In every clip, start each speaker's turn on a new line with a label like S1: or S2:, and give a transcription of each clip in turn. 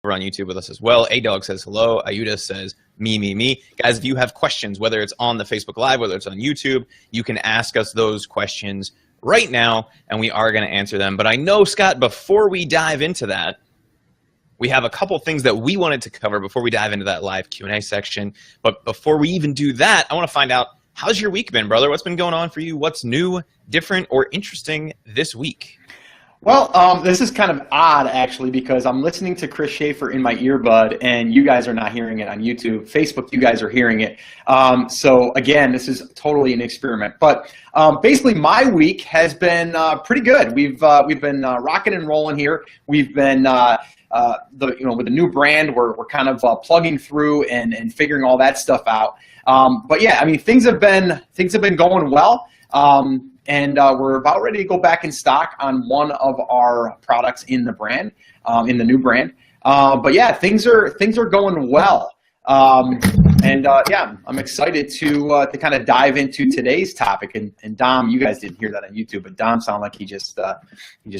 S1: who are on YouTube with us as well. A-Dog says hello. Ayuda says me. Guys, if you have questions, whether it's on the Facebook Live, whether it's on YouTube, you can ask us those questions right now, and we are going to answer them. But I know, Scott, before we dive into that, we have a couple things that we wanted to cover before we dive into that live Q&A section. But before we even do that, I want to find out, how's your week been, brother? What's been going on for you? What's new, different, or interesting this week?
S2: Well, this is kind of odd, actually, because I'm listening to Chris Shaffer in my earbud, and you guys are not hearing it on YouTube. Facebook, you guys are hearing it. So, again, this is totally an experiment. But basically, my week has been pretty good. We've been rocking and rolling here. We've been with the new brand, we're kind of plugging through and figuring all that stuff out. But yeah, I mean, things have been going well. And we're about ready to go back in stock on one of our products in the brand, in the new brand. But yeah, things are going well. Yeah, I'm excited to kind of dive into today's topic. And Dom, you guys didn't hear that on YouTube, but Dom sounded like he just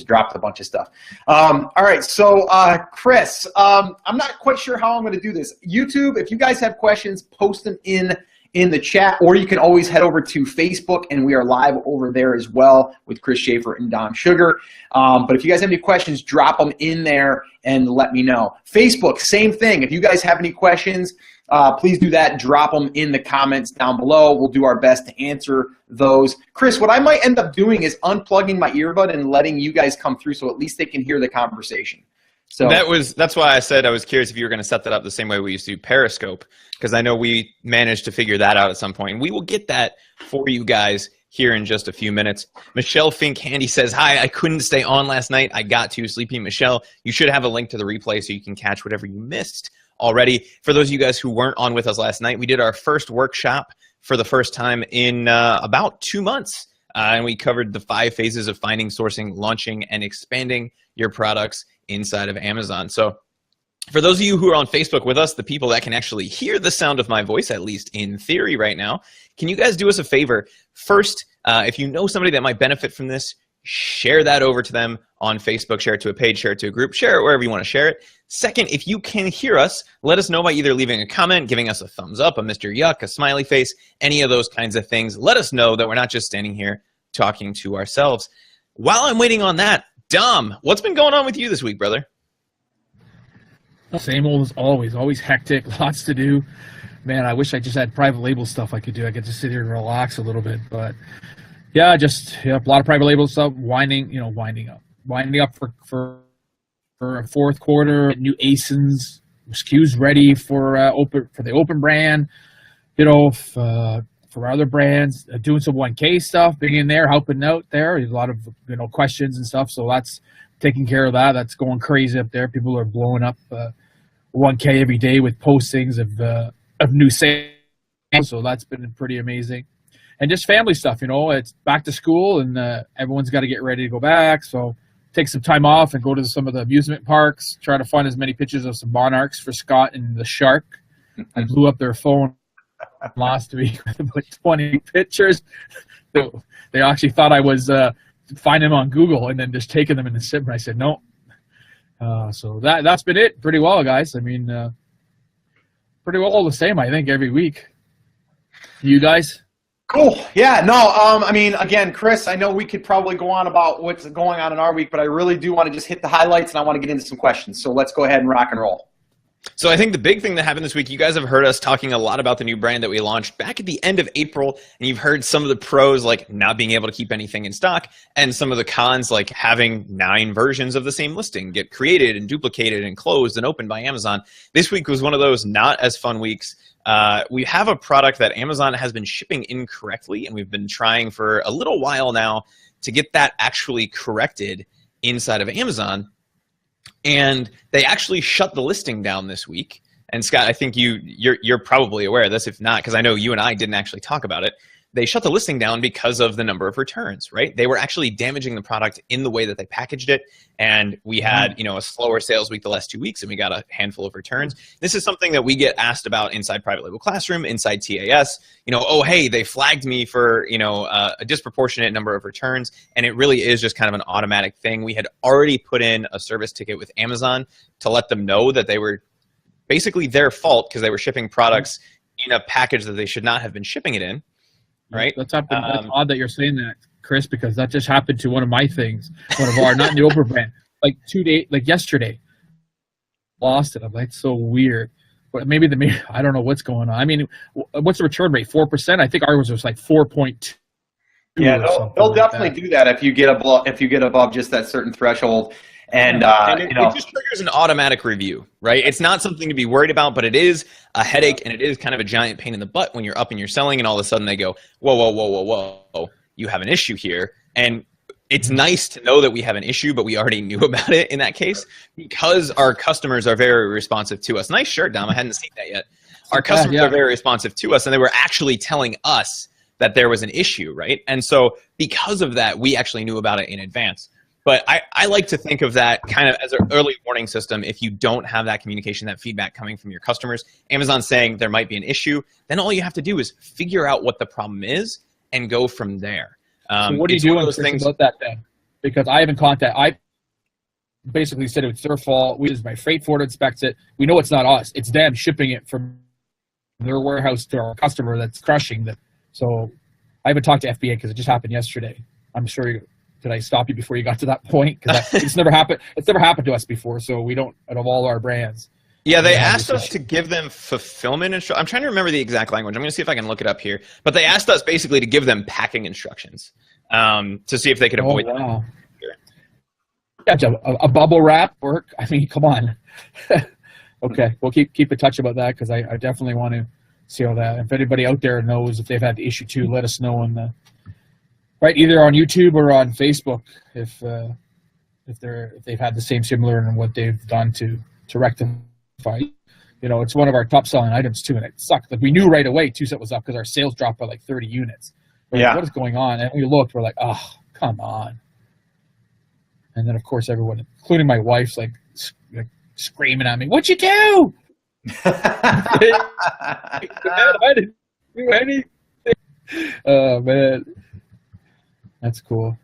S2: dropped a bunch of stuff. All right, so Chris, I'm not quite sure how I'm going to do this. YouTube, if you guys have questions, post them in the chat, or you can always head over to Facebook, and we are live over there as well with Chris Shaffer and Dom Sugar. But if you guys have any questions, drop them in there and let me know. Facebook, same thing. If you guys have any questions, please do that. Drop them in the comments down below. We'll do our best to answer those. Chris, what I might end up doing is unplugging my earbud and letting you guys come through so at least they can hear the conversation. So
S1: that's why I said I was curious if you were going to set that up the same way we used to do Periscope, because I know we managed to figure that out at some point. And we will get that for you guys here in just a few minutes. Michelle Fink Handy says, hi, I couldn't stay on last night. I got too sleepy. Michelle, you should have a link to the replay so you can catch whatever you missed already. For those of you guys who weren't on with us last night, we did our first workshop for the first time in about 2 months. And we covered the 5 phases of finding, sourcing, launching, and expanding your products inside of Amazon. So for those of you who are on Facebook with us, the people that can actually hear the sound of my voice, at least in theory right now, can you guys do us a favor? First, if you know somebody that might benefit from this, share that over to them on Facebook, share it to a page, share it to a group, share it wherever you want to share it. Second, if you can hear us, let us know by either leaving a comment, giving us a thumbs up, a Mr. Yuck, a smiley face, any of those kinds of things. Let us know that we're not just standing here talking to ourselves. While I'm waiting on that, Dom, what's been going on with you this week, brother?
S3: Same old as always hectic, lots to do. Man, I wish I just had private label stuff I could do. I could just sit here and relax a little bit. But yeah, a lot of private label stuff, winding up for a fourth quarter, new ASINs, SKUs ready for the open brand, for other brands, doing some 1K stuff, being in there, helping out there. There's a lot of questions and stuff, so that's taking care of that. That's going crazy up there. People are blowing up 1K every day with postings of new sales, so that's been pretty amazing. And just family stuff, it's back to school, and everyone's got to get ready to go back, so take some time off and go to some of the amusement parks, try to find as many pictures of some monarchs for Scott and the shark. I blew up their phone last week with about 20 pictures. They actually thought I was finding them on Google and then just taking them in the sim. I said no. So that's been it pretty well, guys. I mean, pretty well all the same, I think, every week. You guys?
S2: Cool. Yeah, no, I mean, again, Chris, I know we could probably go on about what's going on in our week, but I really do want to just hit the highlights, and I want to get into some questions. So let's go ahead and rock and roll.
S1: So I think the big thing that happened this week, you guys have heard us talking a lot about the new brand that we launched back at the end of April, and you've heard some of the pros, like not being able to keep anything in stock, and some of the cons, like having 9 versions of the same listing get created and duplicated and closed and opened by Amazon. This week was one of those not as fun weeks. We have a product that Amazon has been shipping incorrectly, and we've been trying for a little while now to get that actually corrected inside of Amazon. And they actually shut the listing down this week. And Scott, I think you're probably aware of this, if not, because I know you and I didn't actually talk about it. they shut the listing down because of the number of returns, right? They were actually damaging the product in the way that they packaged it. And we had, a slower sales week the last 2 weeks, and we got a handful of returns. This is something that we get asked about inside Private Label Classroom, inside TAS. Oh, hey, they flagged me for, a disproportionate number of returns. And it really is just kind of an automatic thing. We had already put in a service ticket with Amazon to let them know that they were basically their fault because they were shipping products in a package that they should not have been shipping it in. Right.
S3: That's happened. That's odd that you're saying that, Chris, because that just happened to one of my things, one of our, not in the Oprah brand, like yesterday, lost it. I'm like, so weird. But maybe I don't know what's going on. I mean, what's the return rate? 4%. I think ours was like 4.2.
S2: Yeah, they'll definitely do that if you get above just that certain threshold. And
S1: it just triggers an automatic review, right? It's not something to be worried about, but it is a headache, and it is kind of a giant pain in the butt when you're up and you're selling, and all of a sudden they go, whoa, you have an issue here. And it's nice to know that we have an issue, but we already knew about it in that case because our customers are very responsive to us. Nice shirt, Dom. I hadn't seen that yet. Our customers are very responsive to us, and they were actually telling us that there was an issue, right? And so because of that, we actually knew about it in advance. But I like to think of that kind of as an early warning system. If you don't have that communication, that feedback coming from your customers, Amazon saying there might be an issue, then all you have to do is figure out what the problem is and go from there.
S3: So what do you do about that then? Because I haven't I basically said it's their fault. My freight forwarder inspects it. We know it's not us. It's them shipping it from their warehouse to our customer that's crushing them. So I haven't talked to FBA because it just happened yesterday. I'm sure did I stop you before you got to that point? Because it's never happened. It's never happened to us before, so we don't, out of all our brands.
S1: Yeah, they asked us to give them fulfillment instructions. I'm trying to remember the exact language. I'm going to see if I can look it up here. But they asked us basically to give them packing instructions to see if they could avoid that.
S3: Yeah, a bubble wrap work. I mean, come on. Okay, we'll keep in touch about that because I definitely want to see all that. If anybody out there knows if they've had the issue too, let us know on the. Right, either on YouTube or on Facebook, if they've had the same similar and what they've done to rectify. It's one of our top selling items too, and it sucked. Like we knew right away two-set was up because our sales dropped by like 30 units. Like, what is going on? And we looked, we're like, oh, come on. And then of course everyone, including my wife's like screaming at me, "What'd you do?" I didn't do anything. Oh man. That's cool.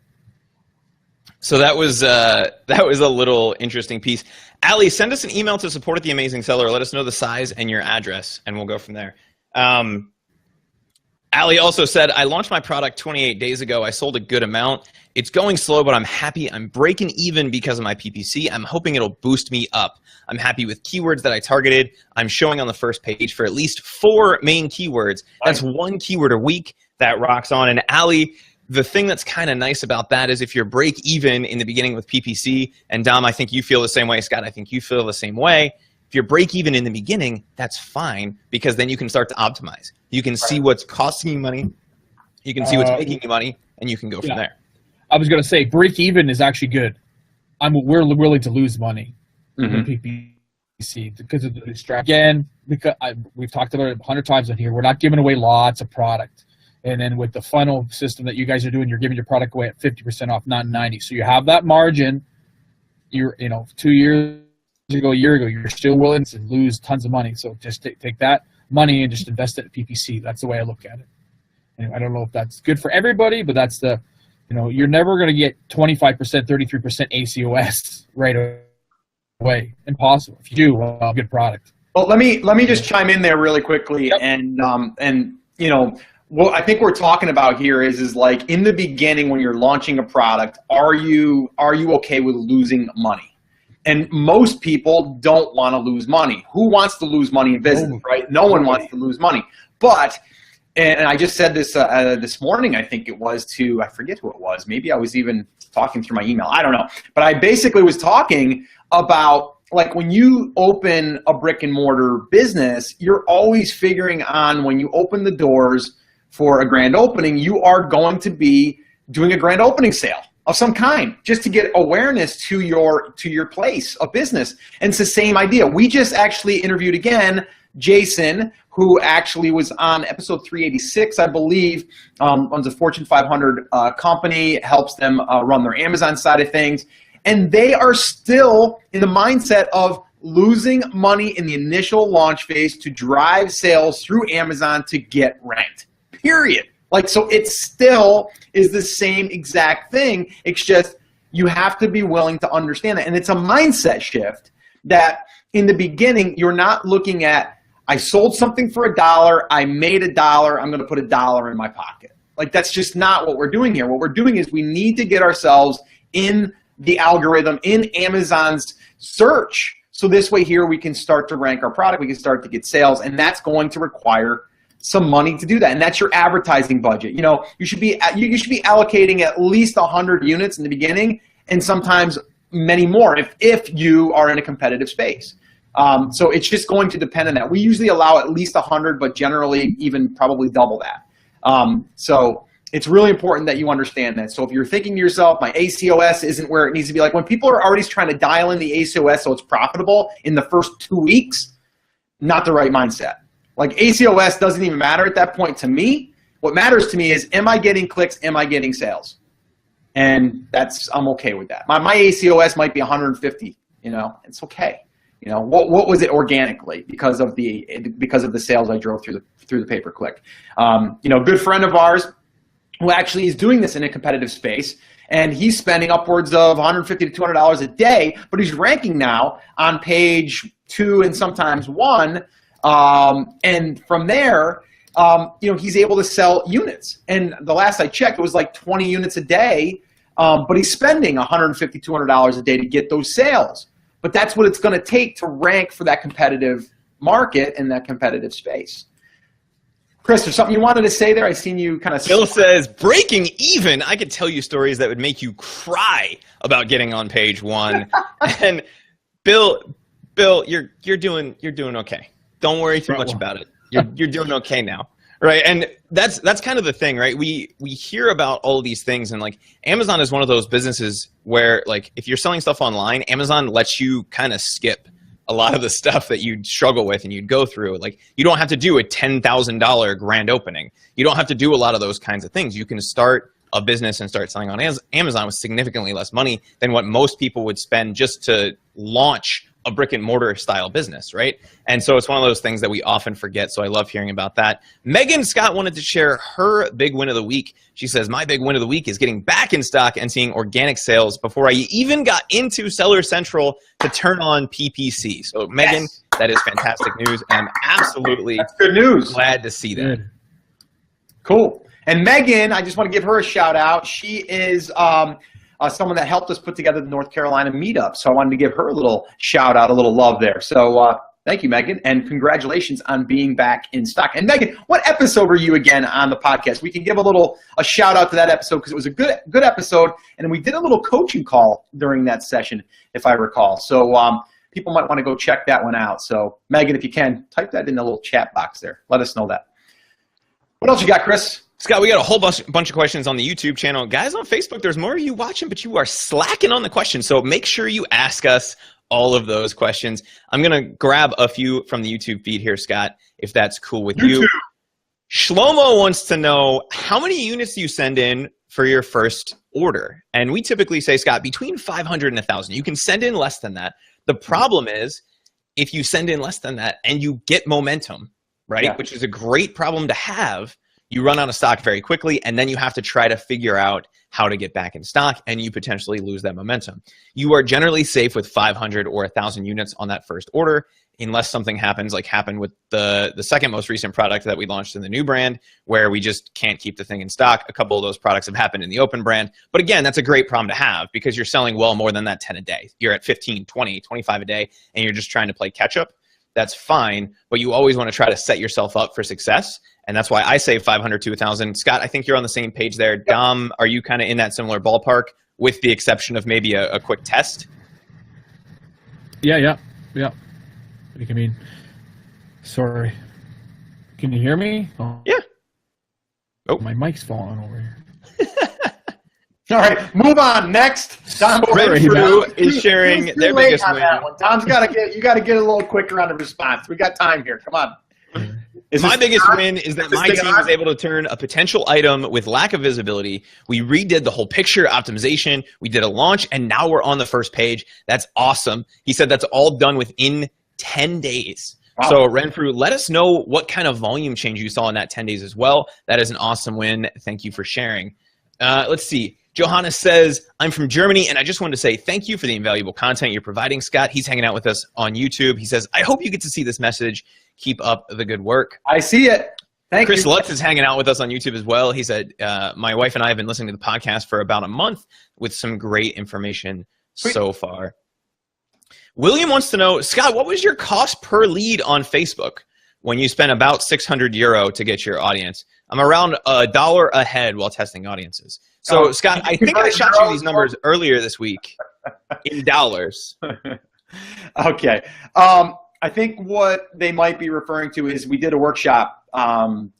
S1: So that was a little interesting piece. Allie, send us an email to support at The Amazing Seller. Let us know the size and your address, and we'll go from there. Allie also said, I launched my product 28 days ago. I sold a good amount. It's going slow, but I'm happy. I'm breaking even because of my PPC. I'm hoping it'll boost me up. I'm happy with keywords that I targeted. I'm showing on the first page for at least 4 main keywords. That's 1 keyword a week. That rocks on. And Allie, the thing that's kind of nice about that is if you're break even in the beginning with PPC, and Dom, I think you feel the same way, Scott, I think you feel the same way. If you're break even in the beginning, that's fine because then you can start to optimize. You can see what's costing you money, you can see what's making you money, and you can go from there.
S3: I was going to say break even is actually good. We're willing to lose money with PPC because of the distraction. Again, because we've talked about it 100 times on here. We're not giving away lots of product. And then with the funnel system that you guys are doing, you're giving your product away at 50% off, not 90%. So you have that margin. 2 years ago, a year ago, you're still willing to lose tons of money. So just take that money and just invest it in PPC. That's the way I look at it. And I don't know if that's good for everybody, but that's you're never going to get 25%, 33% ACOS right away. Impossible. If you do, well, good product.
S2: Well, let me just chime in there really quickly, and what I think we're talking about here is like in the beginning when you're launching a product, are you okay with losing money? And most people don't want to lose money. Who wants to lose money in business, right? No one wants to lose money. But, and I just said this this morning, I think it was to, I forget who it was. Maybe I was even talking through my email. I don't know. But I basically was talking about like when you open a brick and mortar business, you're always figuring on when you open the doors for a grand opening, you are going to be doing a grand opening sale of some kind just to get awareness to your place of business. And it's the same idea. We just actually interviewed again Jason, who actually was on episode 386, I believe, owns a Fortune 500 company, helps them run their Amazon side of things. And they are still in the mindset of losing money in the initial launch phase to drive sales through Amazon to get ranked, period. Like, so it still is the same exact thing. It's just you have to be willing to understand that. And it's a mindset shift that in the beginning, you're not looking at, I sold something for $1, I made $1, I'm going to put $1 in my pocket. Like, that's just not what we're doing here. What we're doing is we need to get ourselves in the algorithm, in Amazon's search. So this way here we can start to rank our product, we can start to get sales, and that's going to require some money to do that. And that's your advertising budget. You know, you should be allocating at least 100 units in the beginning, and sometimes many more if you are in a competitive space. So it's just going to depend on that. We usually allow at least 100, but generally even probably double that. So it's really important that you understand that. So if you're thinking to yourself, my ACOS isn't where it needs to be, like when people are already trying to dial in the ACOS so it's profitable in the first 2 weeks, not the right mindset. Like ACOS doesn't even matter at that point to me. What matters to me is, am I getting clicks? Am I getting sales? And I'm okay with that. My ACOS might be 150, you know, it's okay. You know, what was it organically because of the sales I drove through the pay-per-click. You know, a good friend of ours who actually is doing this in a competitive space, and he's spending upwards of $150 to $200 a day, but he's ranking now on page 2 and sometimes 1, and from there, you know, he's able to sell units. And the last I checked, it was like 20 units a day, but he's spending $150, $200 a day to get those sales. But that's what it's going to take to rank for that competitive market and that competitive space. Chris, there's something you wanted to say there? I seen you kind of.
S1: Bill says, breaking even. I could tell you stories that would make you cry about getting on page 1. And Bill, you're doing okay. Don't worry too much about it. You're doing okay now, right? And that's kind of the thing, right? We hear about all of these things, and like Amazon is one of those businesses where, like, if you're selling stuff online, Amazon lets you kind of skip a lot of the stuff that you'd struggle with and you'd go through. Like, you don't have to do a $10,000 grand opening. You don't have to do a lot of those kinds of things. You can start a business and start selling on Amazon with significantly less money than what most people would spend just to launch a brick and mortar style business, right? And so it's one of those things that we often forget. So I love hearing about that. Megan Scott wanted to share her big win of the week. She says, my big win of the week is getting back in stock and seeing organic sales before I even got into Seller Central to turn on PPC. So Megan, yes, that is fantastic news. And I'm absolutely
S2: That's good news.
S1: Glad to see that.
S3: Good.
S2: Cool. And Megan, I just want to give her a shout out. She is someone that helped us put together the North Carolina meetup. So I wanted to give her a little shout out, a little love there. So thank you, Megan, and congratulations on being back in stock. And Megan, what episode were you again on the podcast? We can give a shout out to that episode because it was a good episode, and we did a little coaching call during that session, if I recall. So people might want to go check that one out. So Megan, if you can, type that in the little chat box there. Let us know that. What else you got, Chris?
S1: Scott, we got a whole bunch of questions on the YouTube channel. Guys on Facebook, there's more of you watching, but you are slacking on the questions. So make sure you ask us all of those questions. I'm going to grab a few from the YouTube feed here, Scott, if that's cool with you. Shlomo wants to know, how many units do you send in for your first order? And we typically say, Scott, between 500 and 1,000. You can send in less than that. The problem is if you send in less than that and you get momentum, right, yeah, which is a great problem to have, you run out of stock very quickly, and then you have to try to figure out how to get back in stock, and you potentially lose that momentum. You are generally safe with 500 or 1,000 units on that first order, unless something happens like happened with the second most recent product that we launched in the new brand, where we just can't keep the thing in stock. A couple of those products have happened in the open brand. But again, that's a great problem to have because you're selling well more than that 10 a day. You're at 15, 20, 25 a day, and you're just trying to play catch up. That's fine, but you always want to try to set yourself up for success. And that's why I say 500 to 1,000. Scott, I think you're on the same page there. Dom, are you kind of in that similar ballpark with the exception of maybe a quick test?
S3: Yeah. What do you mean? Sorry. Can you hear me? Oh.
S1: Yeah. Oh,
S3: my mic's falling over here.
S2: All right, move on. Next, Tom
S1: Renfrew is sharing their biggest win.
S2: Tom's got to get a little quicker on the response. We got time here. Come on.
S1: My biggest win is that my team was able to turn a potential item with lack of visibility. We redid the whole picture optimization. We did a launch, and now we're on the first page. That's awesome. He said that's all done within 10 days. Wow. So Renfrew, let us know what kind of volume change you saw in that 10 days as well. That is an awesome win. Thank you for sharing. Let's see. Johannes says, I'm from Germany, and I just wanted to say thank you for the invaluable content you're providing, Scott. He's hanging out with us on YouTube. He says, I hope you get to see this message. Keep up the good work.
S2: I see it. Thank you.
S1: Chris Lutz is hanging out with us on YouTube as well. He said, my wife and I have been listening to the podcast for about a month with some great information so far. William wants to know, Scott, what was your cost per lead on Facebook when you spent about €600 to get your audience? I'm around $1 ahead while testing audiences. So, Scott, I think I shot you these numbers earlier this week in dollars.
S2: Okay. I think what they might be referring to is we did a workshop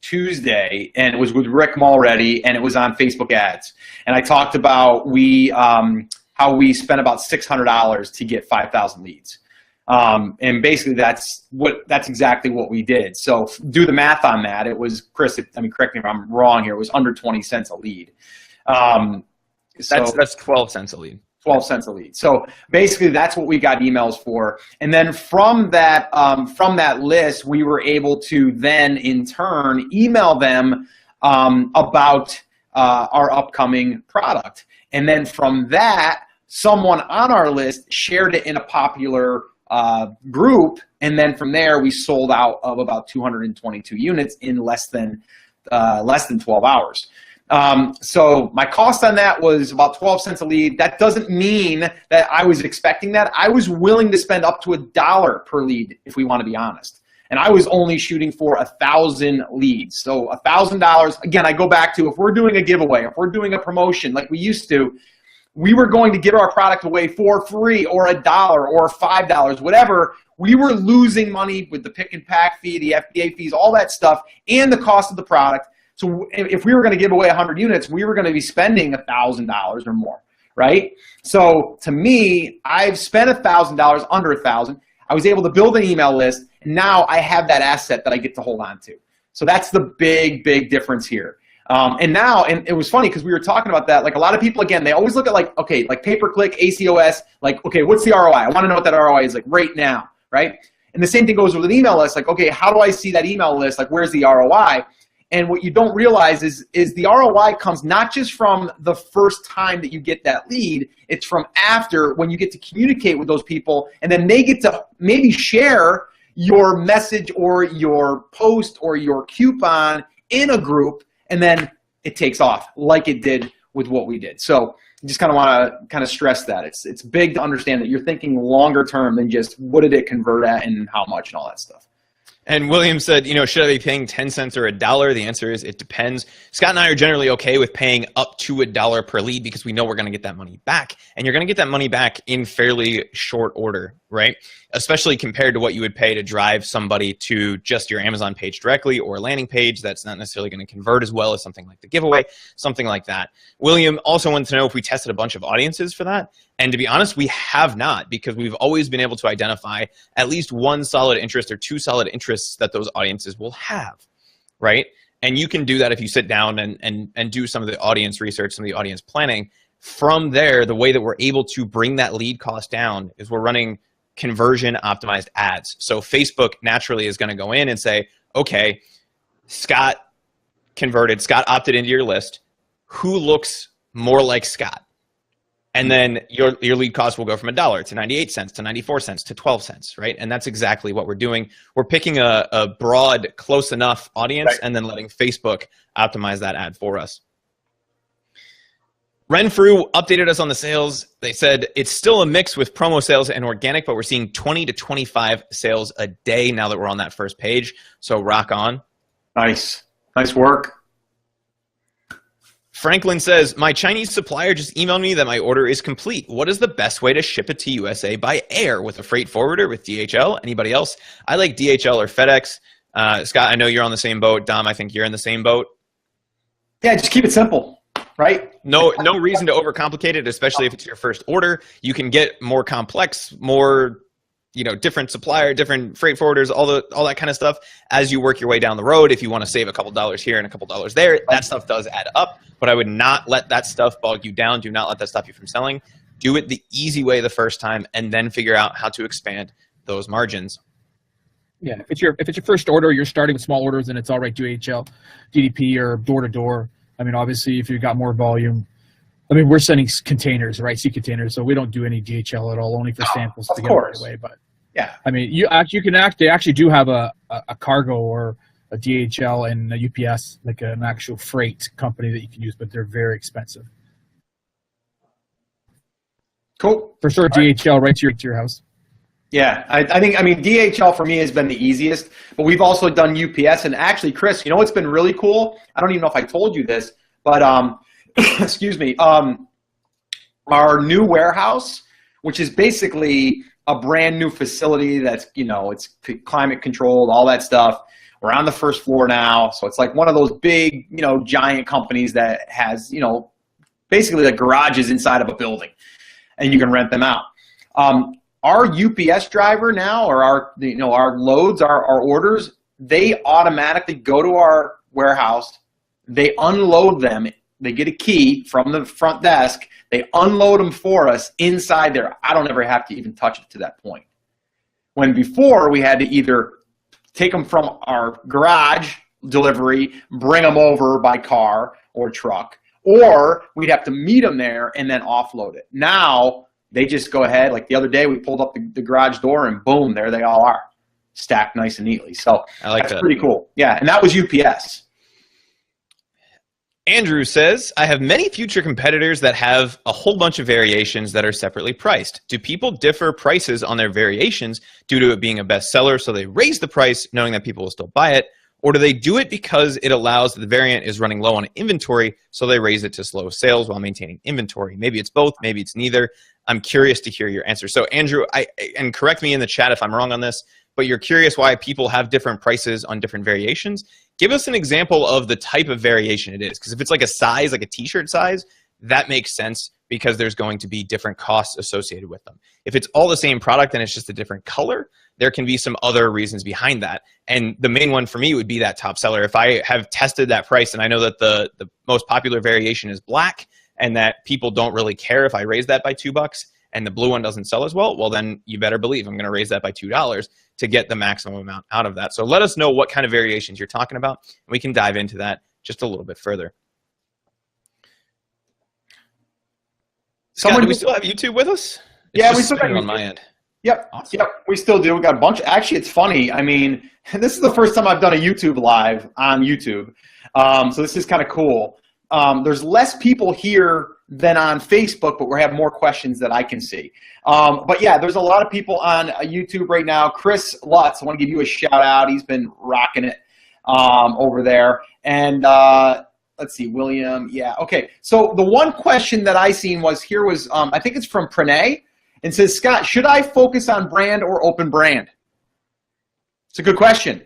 S2: Tuesday, and it was with Rick Mulready, and it was on Facebook ads. And I talked about how we spent about $600 to get 5,000 leads. And basically that's exactly what we did. So do the math on that. It was, Chris, correct me if I'm wrong here, it was under 20 cents a lead.
S1: That's 12 cents a lead.
S2: 12 cents a lead. So basically that's what we got emails for. And then from that list, we were able to then in turn email them about our upcoming product. And then from that, someone on our list shared it in a popular group, and then from there we sold out of about 222 units in less than 12 hours. So my cost on that was about 12 cents a lead. That doesn't mean that I was expecting that. I was willing to spend up to $1 per lead, if we want to be honest. And I was only shooting for 1,000 leads. So $1,000, again, I go back to, if we're doing a giveaway, if we're doing a promotion like we used to, we were going to give our product away for free or $1 or $5, whatever. We were losing money with the pick and pack fee, the FBA fees, all that stuff, and the cost of the product. So if we were going to give away 100 units, we were going to be spending $1,000 or more, right? So to me, I've spent $1,000, under 1,000. I was able to build an email list, and now I have that asset that I get to hold on to. So that's the big, big difference here. And it was funny because we were talking about that. Like a lot of people, again, they always look at like, okay, like pay-per-click, ACOS, like, okay, what's the ROI? I want to know what that ROI is like right now, right? And the same thing goes with an email list. Like, okay, how do I see that email list? Like, where's the ROI? And what you don't realize is the ROI comes not just from the first time that you get that lead, it's from after, when you get to communicate with those people, and then they get to maybe share your message or your post or your coupon in a group, and then it takes off like it did with what we did. So I just kind of want to stress that. It's big to understand that you're thinking longer term than just what did it convert at and how much and all that stuff.
S1: And William said, should I be paying 10 cents or $1? The answer is it depends. Scott and I are generally okay with paying up to $1 per lead because we know we're going to get that money back. And you're going to get that money back in fairly short order, right? Especially compared to what you would pay to drive somebody to just your Amazon page directly or a landing page that's not necessarily going to convert as well as something like the giveaway, something like that. William also wanted to know if we tested a bunch of audiences for that. And to be honest, we have not, because we've always been able to identify at least one solid interest or two solid interests that those audiences will have, right? And you can do that if you sit down and do some of the audience research, some of the audience planning. From there, the way that we're able to bring that lead cost down is we're running conversion optimized ads. So Facebook naturally is going to go in and say, okay, Scott converted, Scott opted into your list. Who looks more like Scott? And then your lead cost will go from $1 to 98 cents to 94 cents to 12 cents, right? And that's exactly what we're doing. We're picking a broad, close enough audience, right, and then letting Facebook optimize that ad for us. Renfrew updated us on the sales. They said it's still a mix with promo sales and organic, but we're seeing 20 to 25 sales a day now that we're on that first page. So rock on.
S2: Nice. Nice work.
S1: Franklin says, my Chinese supplier just emailed me that my order is complete. What is the best way to ship it to USA by air? With a freight forwarder, with DHL? Anybody else? I like DHL or FedEx. Scott, I know you're on the same boat. Dom, I think you're in the same boat.
S2: Yeah, just keep it simple, right?
S1: No reason to overcomplicate it, especially if it's your first order. You can get more complex, more different supplier, different freight forwarders, all that kind of stuff. As you work your way down the road, if you want to save a couple dollars here and a couple dollars there, that stuff does add up. But I would not let that stuff bog you down. Do not let that stop you from selling. Do it the easy way the first time, and then figure out how to expand those margins.
S3: Yeah, if it's your first order, you're starting with small orders, and it's all right, DHL, DDP, or door to door. I mean, obviously, if you've got more volume, I mean, we're sending containers, right? Sea containers, so we don't do any DHL at all, only for samples to get it away. But
S2: yeah,
S3: I mean, they actually do have a cargo or a DHL and a UPS, like an actual freight company that you can use, but they're very expensive.
S2: Cool.
S3: For sure, DHL right to your house.
S2: Yeah, I think DHL for me has been the easiest, but we've also done UPS. And actually, Chris, what's been really cool? I don't even know if I told you this, but excuse me, our new warehouse, which is basically a brand new facility that's, it's climate controlled, all that stuff. We're on the first floor now, so it's like one of those big, giant companies that has, basically like garages inside of a building, and you can rent them out. Our UPS driver now, or our loads, our orders, they automatically go to our warehouse, they unload them, they get a key from the front desk, they unload them for us inside there. I don't ever have to even touch it to that point. When before we had to either take them from our garage delivery, bring them over by car or truck, or we'd have to meet them there and then offload it. Now, they just go ahead. Like the other day, we pulled up the garage door and boom, there they all are, stacked nice and neatly. So that's pretty cool. Yeah, and that was UPS.
S1: Andrew says, I have many future competitors that have a whole bunch of variations that are separately priced. Do people differ prices on their variations due to it being a bestseller, so they raise the price knowing that people will still buy it? Or do they do it because it allows the variant is running low on inventory, so they raise it to slow sales while maintaining inventory? Maybe it's both, maybe it's neither. I'm curious to hear your answer. So Andrew, and correct me in the chat if I'm wrong on this, but you're curious why people have different prices on different variations. Give us an example of the type of variation it is, because if it's like a size, like a t-shirt size, that makes sense because there's going to be different costs associated with them. If it's all the same product and it's just a different color, there can be some other reasons behind that. And the main one for me would be that top seller. If I have tested that price and I know that the most popular variation is black and that people don't really care if I raise that by $2 and the blue one doesn't sell as well, then you better believe I'm going to raise that by $2 to get the maximum amount out of that. So let us know what kind of variations you're talking about, and we can dive into that just a little bit further. Scott, do we still have YouTube with us?
S2: Yeah, we still got
S1: YouTube on my end.
S2: Yep.
S1: Awesome.
S2: Yep. We still do. We got a bunch. Actually, it's funny. I mean, this is the first time I've done a YouTube live on YouTube. So this is kind of cool. There's less people here than on Facebook, but we have more questions that I can see. But yeah, there's a lot of people on YouTube right now. Chris Lutz, I want to give you a shout out. He's been rocking it over there. And let's see, William. Yeah. Okay. So the one question that I seen was I think it's from Pranay. And says, Scott, should I focus on brand or open brand? It's a good question.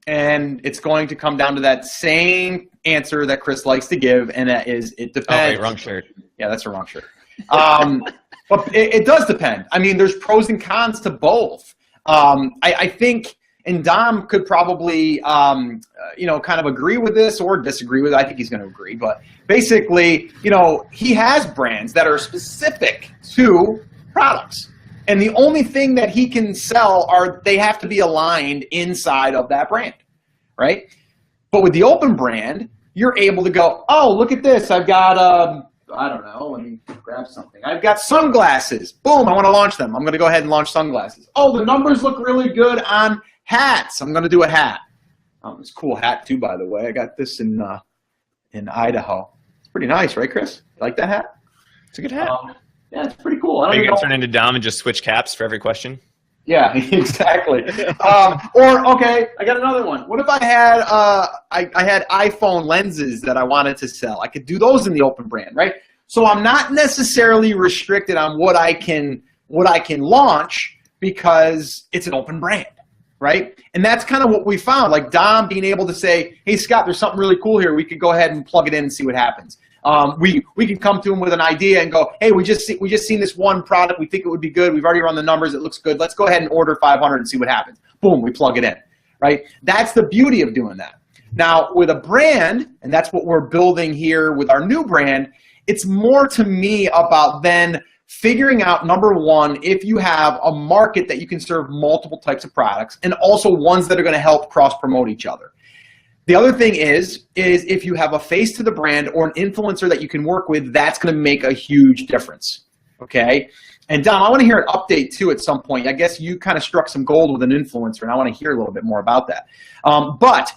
S2: And it's going to come down to that same answer that Chris likes to give, and that is it depends.
S1: Oh, wait, wrong shirt.
S2: Yeah, that's a wrong shirt. But it does depend. I mean, there's pros and cons to both. I think, and Dom could probably, kind of agree with this or disagree with it. I think he's going to agree. But basically, he has brands that are specific to products, and the only thing that he can sell they have to be aligned inside of that brand, right? But with the open brand, you're able to go, oh, look at this, I've got I don't know, let me grab something. I've got sunglasses. Boom, I want to launch them. I'm going to go ahead and launch sunglasses. Oh, the numbers look really good on hats. I'm going to do a hat. It's a cool hat too, by the way. I got this in Idaho. It's pretty nice, right, Chris? You like that hat?
S1: It's a good hat.
S2: Yeah, it's pretty cool.
S1: Are you going to turn into Dom and just switch caps for every question?
S2: Yeah, exactly. Okay, I got another one. What if I had I had iPhone lenses that I wanted to sell? I could do those in the open brand, right? So I'm not necessarily restricted on what I can launch because it's an open brand, right? And that's kind of what we found. Like Dom being able to say, hey, Scott, there's something really cool here. We could go ahead and plug it in and see what happens. We can come to them with an idea and go, hey, we just seen this one product. We think it would be good. We've already run the numbers. It looks good. Let's go ahead and order 500 and see what happens. Boom, we plug it in, right? That's the beauty of doing that. Now, with a brand, and that's what we're building here with our new brand, it's more to me about then figuring out, number one, if you have a market that you can serve multiple types of products and also ones that are going to help cross-promote each other. The other thing is if you have a face to the brand or an influencer that you can work with, that's going to make a huge difference, okay? And Dom, I want to hear an update too at some point. I guess you kind of struck some gold with an influencer, and I want to hear a little bit more about that. But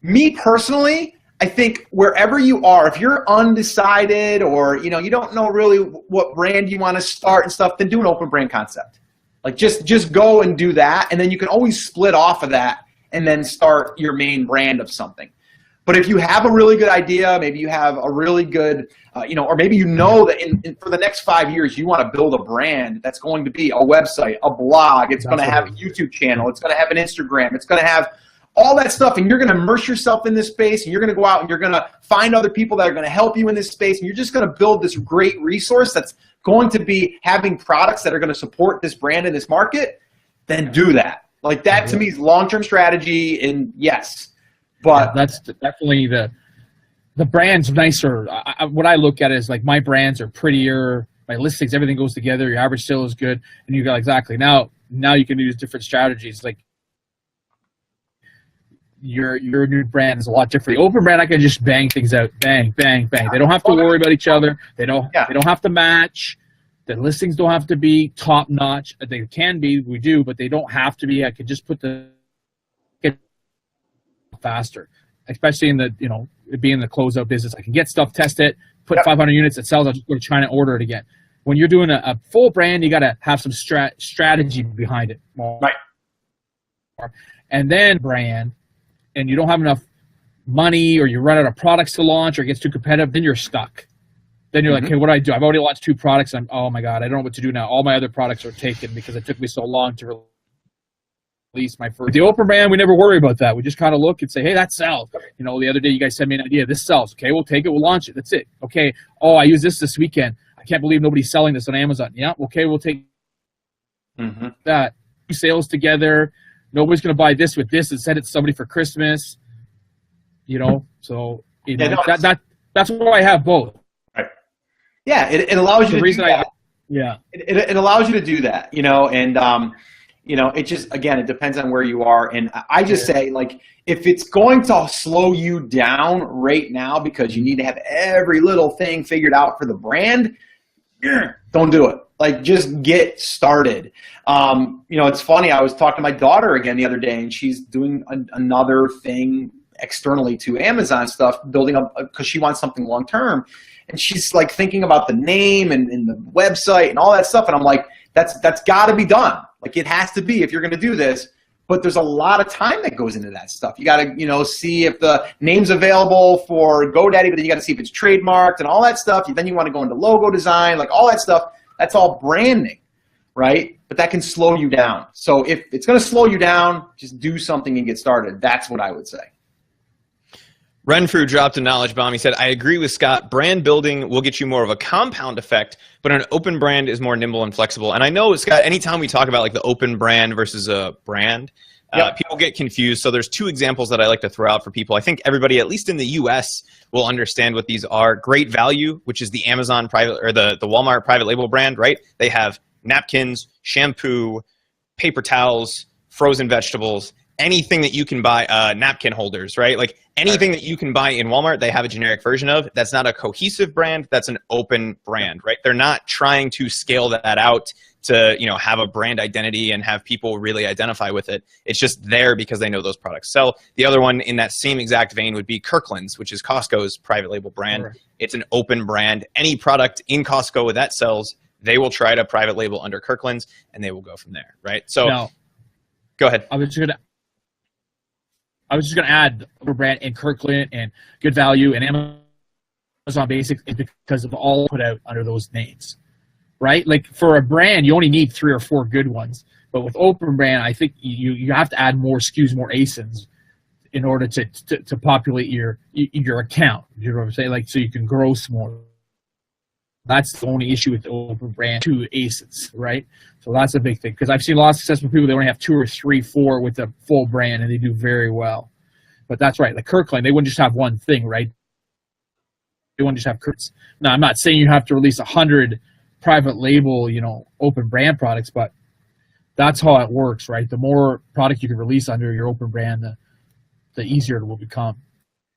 S2: me personally, I think wherever you are, if you're undecided or you don't know really what brand you want to start and stuff, then do an open brand concept. Like just go and do that, and then you can always split off of that and then start your main brand of something. But if you have a really good idea, maybe you have a really good, or maybe that for the next 5 years you want to build a brand that's going to be a website, a blog, it's going to have a YouTube channel, it's going to have an Instagram, it's going to have all that stuff, and you're going to immerse yourself in this space, and you're going to go out and you're going to find other people that are going to help you in this space, and you're just going to build this great resource that's going to be having products that are going to support this brand in this market, then do that. Like that to me is long-term strategy, and yes. But
S3: that's definitely the brand's nicer. What I look at is like my brands are prettier, my listings, everything goes together, your average sale is good, and you got exactly. Now you can use different strategies. Like your new brand is a lot different. The open brand, I can just bang things out, bang, bang, bang. They don't have to worry about each other. They don't have to match. The listings don't have to be top notch. They can be, we do, but they don't have to be. I could just put get faster, especially in the it being the closeout business. I can get stuff, test it, put 500 units, it sells. I'll just go to China, order it again. When you're doing a full brand, you got to have some strategy behind it,
S2: right?
S3: And then brand. And you don't have enough money, or you run out of products to launch, or it gets too competitive, then you're stuck. Then you're like, okay, what do I do? I've already launched 2 products. Oh my God, I don't know what to do now. All my other products are taken because it took me so long to release my first. The open brand, we never worry about that. We just kind of look and say, hey, that sells. The other day you guys sent me an idea. This sells. Okay, we'll take it. We'll launch it. That's it. Okay. Oh, I use this weekend. I can't believe nobody's selling this on Amazon. Yeah. Okay, we'll take that. 2 sales together. Nobody's going to buy this with this and send it to somebody for Christmas, So that's why I have both.
S2: Right. Yeah, it allows you to do that. It allows you to do that, and it just, again, it depends on where you are. And I just say, like, if it's going to slow you down right now because you need to have every little thing figured out for the brand, don't do it. Like, just get started. It's funny. I was talking to my daughter again the other day, and she's doing another thing externally to Amazon stuff, building up because she wants something long term, and she's like thinking about the name and the website and all that stuff. And I'm like, that's got to be done. Like, it has to be if you're going to do this. But there's a lot of time that goes into that stuff. You got to, see if the name's available for GoDaddy, but then you got to see if it's trademarked and all that stuff. Then you want to go into logo design, like all that stuff. That's all branding, right? But that can slow you down. So if it's going to slow you down, just do something and get started. That's what I would say.
S1: Renfrew dropped a knowledge bomb. He said, I agree with Scott. Brand building will get you more of a compound effect, but an open brand is more nimble and flexible. And I know, Scott, anytime we talk about like the open brand versus a brand, people get confused. So there's 2 examples that I like to throw out for people. I think everybody, at least in the US, will understand what these are. Great Value, which is the Amazon private, or the Walmart private label brand, right? They have napkins, shampoo, paper towels, frozen vegetables, anything that you can buy, napkin holders, right? Like anything that you can buy in Walmart, they have a generic version of. That's not a cohesive brand. That's an open brand, right? They're not trying to scale that out to, have a brand identity and have people really identify with it. It's just there because they know those products sell. The other one in that same exact vein would be Kirkland's, which is Costco's private label brand. Right. It's an open brand. Any product in Costco that sells, they will try to private label under Kirkland's, and they will go from there, right? So
S3: now,
S1: go ahead.
S3: I was just going to add the brand in Kirkland and Good Value and Amazon Basics because of all put out under those names, right? Like for a brand, you only need 3 or 4 good ones. But with open brand, I think you have to add more SKUs, more ASINs in order to populate your account. You know what I'm saying? Like, so you can gross more. That's the only issue with the open brand, 2 aces, right? So that's a big thing, because I've seen a lot of successful people, they only have 2 or 3, 4 with a full brand, and they do very well. But that's right, like Kirkland, they wouldn't just have one thing, right? They wouldn't just have Kurtz. Now, I'm not saying you have to release 100 private label, open brand products, but that's how it works, right? The more product you can release under your open brand, the easier it will become.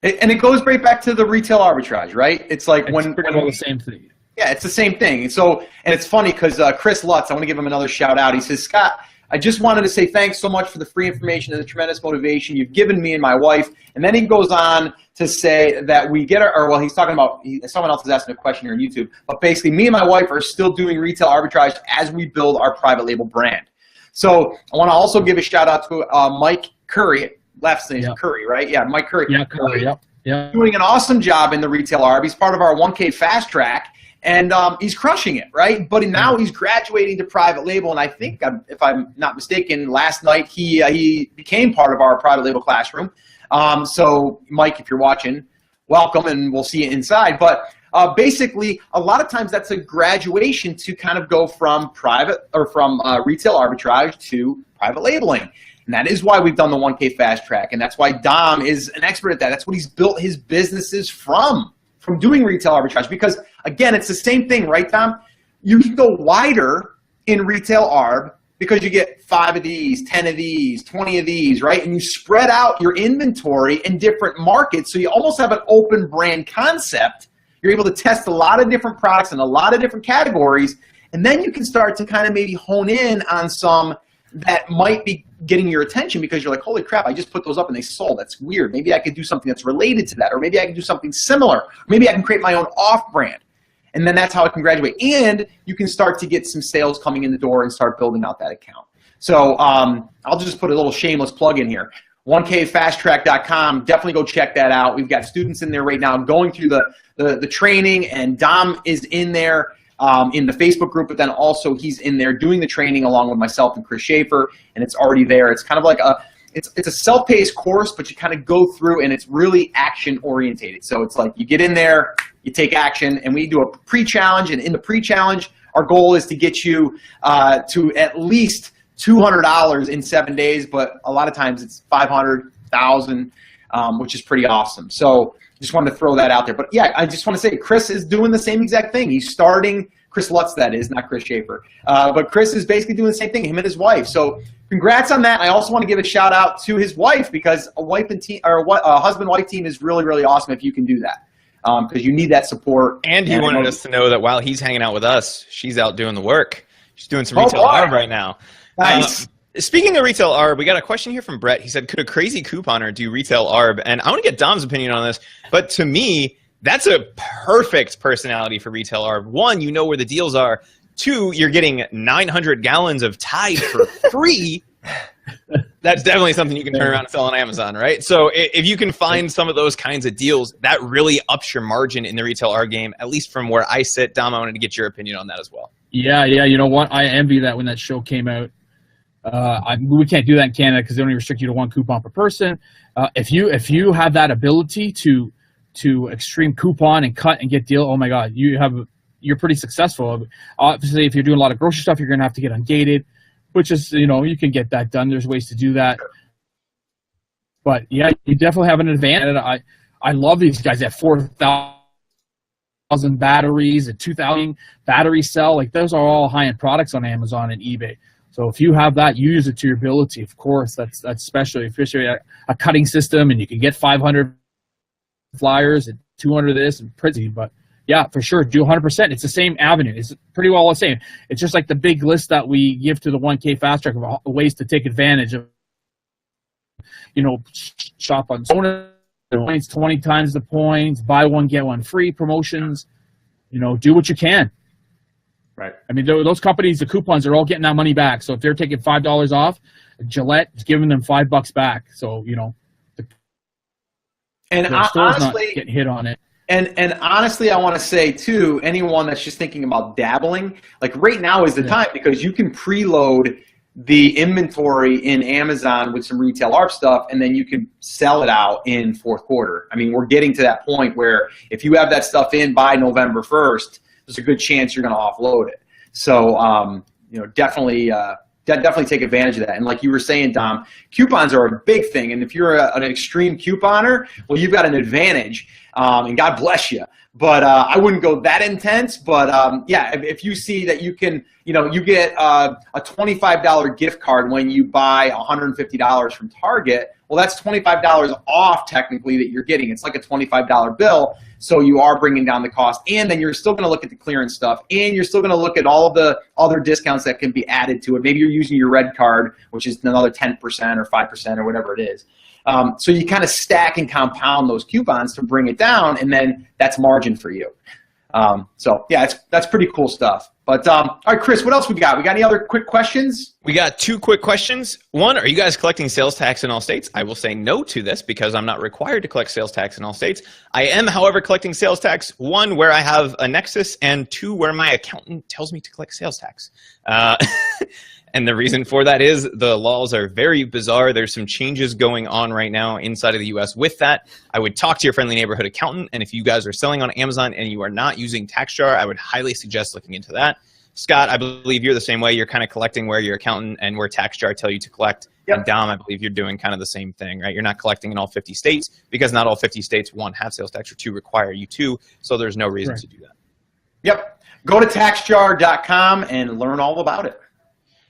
S2: And it goes right back to the retail arbitrage, right? It's like
S3: It's pretty well the same thing.
S2: Yeah, it's the same thing. And it's funny because Chris Lutz, I want to give him another shout out. He says, Scott, I just wanted to say thanks so much for the free information and the tremendous motivation you've given me and my wife. And then he goes on to say that we get he's talking about, someone else is asking a question here on YouTube, but basically me and my wife are still doing retail arbitrage as we build our private label brand. So I want to also give a shout out to Mike Curry. Last name is Curry, right? Yeah, Mike Curry.
S3: Yeah, Curry, yep.
S2: Doing an awesome job in the retail arb. He's part of our 1K fast track. And he's crushing it, right? But now he's graduating to private label, and I think, if I'm not mistaken, last night he became part of our private label classroom. So, Mike, if you're watching, welcome, and we'll see you inside. But basically, a lot of times that's a graduation to kind of go from retail arbitrage to private labeling. And that is why we've done the 1K fast track, and that's why Dom is an expert at that. That's what he's built his businesses from doing retail arbitrage, because again, it's the same thing, right, Tom? You can go wider in retail arb because you get 5 of these, 10 of these, 20 of these, right? And you spread out your inventory in different markets, so you almost have an open brand concept. You're able to test a lot of different products in a lot of different categories, and then you can start to kind of maybe hone in on some that might be getting your attention because you're like, holy crap, I just put those up and they sold. That's weird. Maybe I could do something that's related to that, or maybe I can do something similar. Maybe I can create my own off-brand. And then that's how it can graduate. And you can start to get some sales coming in the door and start building out that account. So I'll just put a little shameless plug in here. 1kfasttrack.com. Definitely go check that out. We've got students in there right now going through the training, and Dom is in there. In the Facebook group, but then also he's in there doing the training along with myself and Chris Shaffer, and it's already there. It's kind of like it's a self-paced course, but you kind of go through, and it's really action-orientated. So it's like you get in there, you take action, and we do a pre-challenge, and in the pre-challenge, our goal is to get you to at least $200 in 7 days, but a lot of times it's 500, 1,000, which is pretty awesome. So just wanted to throw that out there. But yeah, I just want to say Chris is doing the same exact thing. He's starting, Chris Lutz that is, not Chris Shaffer. But Chris is basically doing the same thing, him and his wife. So congrats on that. I also want to give a shout out to his wife, because a husband-wife team is really, really awesome if you can do that. Because you need that support.
S1: And he wanted us to know that while he's hanging out with us, she's out doing the work. She's doing some retail arb right now.
S2: Nice.
S1: Speaking of retail arb, we got a question here from Brett. He said, could a crazy couponer do retail arb? And I want to get Dom's opinion on this, but to me, that's a perfect personality for retail arb. 1, you know where the deals are. 2, you're getting 900 gallons of Tide for free. That's definitely something you can turn around and sell on Amazon, right? So if you can find some of those kinds of deals, that really ups your margin in the retail arb game, at least from where I sit. Dom, I wanted to get your opinion on that as well.
S3: Yeah, you know what? I envy that when that show came out. We can't do that in Canada because they only restrict you to 1 coupon per person. If you have that ability to extreme coupon and cut and get deal, oh my God, you're pretty successful. Obviously, if you're doing a lot of grocery stuff, you're gonna have to get ungated, which is, you can get that done. There's ways to do that. But yeah, you definitely have an advantage. I love these guys at 4,000 batteries and 2,000 battery cell. Like, those are all high-end products on Amazon and eBay. So if you have that, you use it to your ability. Of course, that's especially a cutting system, and you can get 500 flyers and 200 of this and pretty. But yeah, for sure, do 100%. It's the same avenue. It's pretty well the same. It's just like the big list that we give to the 1K fast track of ways to take advantage of. Shop on points, 20 times the points, buy one get one free promotions. Do what you can.
S2: Right.
S3: I mean, those companies, the coupons, are all getting that money back. So if they're taking $5 off, Gillette is giving them $5 back. So
S2: and
S3: the store's not getting hit on it.
S2: And honestly, I want to say too, anyone that's just thinking about dabbling, like right now is the time, because you can preload the inventory in Amazon with some retail ARP stuff, and then you can sell it out in fourth quarter. I mean, we're getting to that point where if you have that stuff in by November 1st, there's a good chance you're going to offload it. So, you know, definitely take advantage of that. And like you were saying, Dom, coupons are a big thing. And if you're an extreme couponer, well, you've got an advantage, and God bless you. But I wouldn't go that intense. But yeah, if you see that you can, you know, you get a $25 gift card when you buy $150 from Target, well, that's $25 off technically that you're getting. It's like a $25 bill. So you are bringing down the cost, and then you're still going to look at the clearance stuff, and you're still going to look at all of the other discounts that can be added to it. Maybe you're using your red card, which is another 10% or 5% or whatever it is. So you kind of stack and compound those coupons to bring it down, and then that's margin for you. So yeah, that's pretty cool stuff. But all right, Chris, what else we got? We got any other quick questions?
S1: We got 2 quick questions. One, are you guys collecting sales tax in all states? I will say no to this because I'm not required to collect sales tax in all states. I am, however, collecting sales tax, 1, where I have a nexus, and 2, where my accountant tells me to collect sales tax. And the reason for that is the laws are very bizarre. There's some changes going on right now inside of the US with that. I would talk to your friendly neighborhood accountant, and if you guys are selling on Amazon and you are not using TaxJar, I would highly suggest looking into that. Scott, I believe you're the same way. You're kind of collecting where your accountant and where TaxJar tell you to collect. Yep. And Dom, I believe you're doing kind of the same thing, right? You're not collecting in all 50 states because not all 50 states, 1, have sales tax, or 2, require you to, so there's no reason to do that.
S2: Yep. Go to taxjar.com and learn all about it.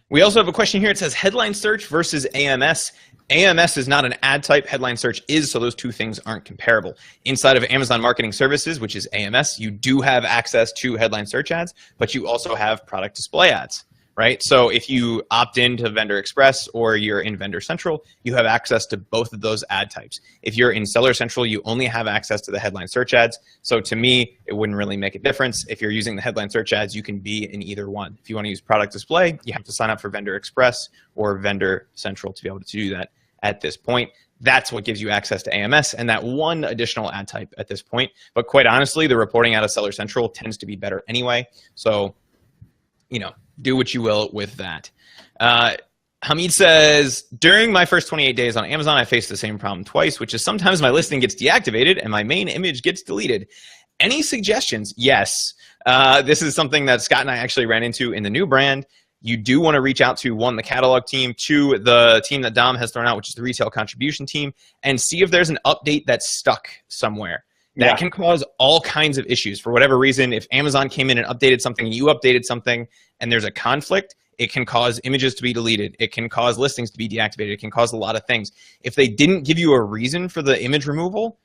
S1: We also have a question here. It says headline search versus AMS. AMS is not an ad type. Headline search is, so those 2 things aren't comparable. Inside of Amazon Marketing Services, which is AMS, you do have access to headline search ads, but you also have product display ads, right? So if you opt into Vendor Express or you're in Vendor Central, you have access to both of those ad types. If you're in Seller Central, you only have access to the headline search ads. So to me, it wouldn't really make a difference. If you're using the headline search ads, you can be in either one. If you want to use product display, you have to sign up for Vendor Express or Vendor Central to be able to do that at this point. That's what gives you access to AMS and that 1 additional ad type at this point. But quite honestly, the reporting out of Seller Central tends to be better anyway. So, you know, do what you will with that. Hamid says, during my first 28 days on Amazon, I faced the same problem twice, which is sometimes my listing gets deactivated and my main image gets deleted. Any suggestions? Yes. This is something that Scott and I actually ran into in the new brand. You do want to reach out to 1, the catalog team, 2, the team that Dom has thrown out, which is the retail contribution team, and see if there's an update that's stuck somewhere. That can cause all kinds of issues. For whatever reason, if Amazon came in and updated something, you updated something, and there's a conflict, it can cause images to be deleted. It can cause listings to be deactivated. It can cause a lot of things. If they didn't give you a reason for the image removal,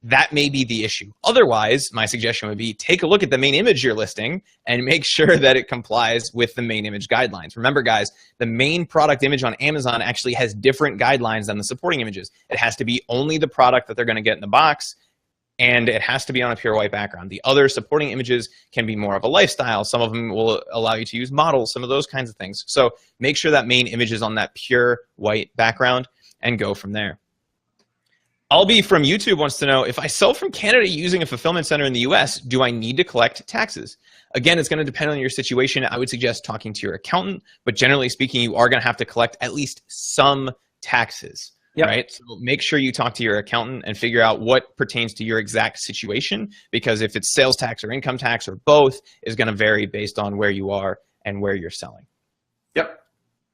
S1: that may be the issue. Otherwise, my suggestion would be take a look at the main image you're listing and make sure that it complies with the main image guidelines. Remember, guys, the main product image on Amazon actually has different guidelines than the supporting images. It has to be only the product that they're going to get in the box, and it has to be on a pure white background. The other supporting images can be more of a lifestyle. Some of them will allow you to use models, some of those kinds of things. So make sure that main image is on that pure white background and go from there. Albie from YouTube wants to know, if I sell from Canada using a fulfillment center in the US, do I need to collect taxes? Again, it's going to depend on your situation. I would suggest talking to your accountant, but generally speaking, you are going to have to collect at least some taxes. Yep. Right? So make sure you talk to your accountant and figure out what pertains to your exact situation, because if it's sales tax or income tax or both, is going to vary based on where you are and where you're selling.
S2: Yep.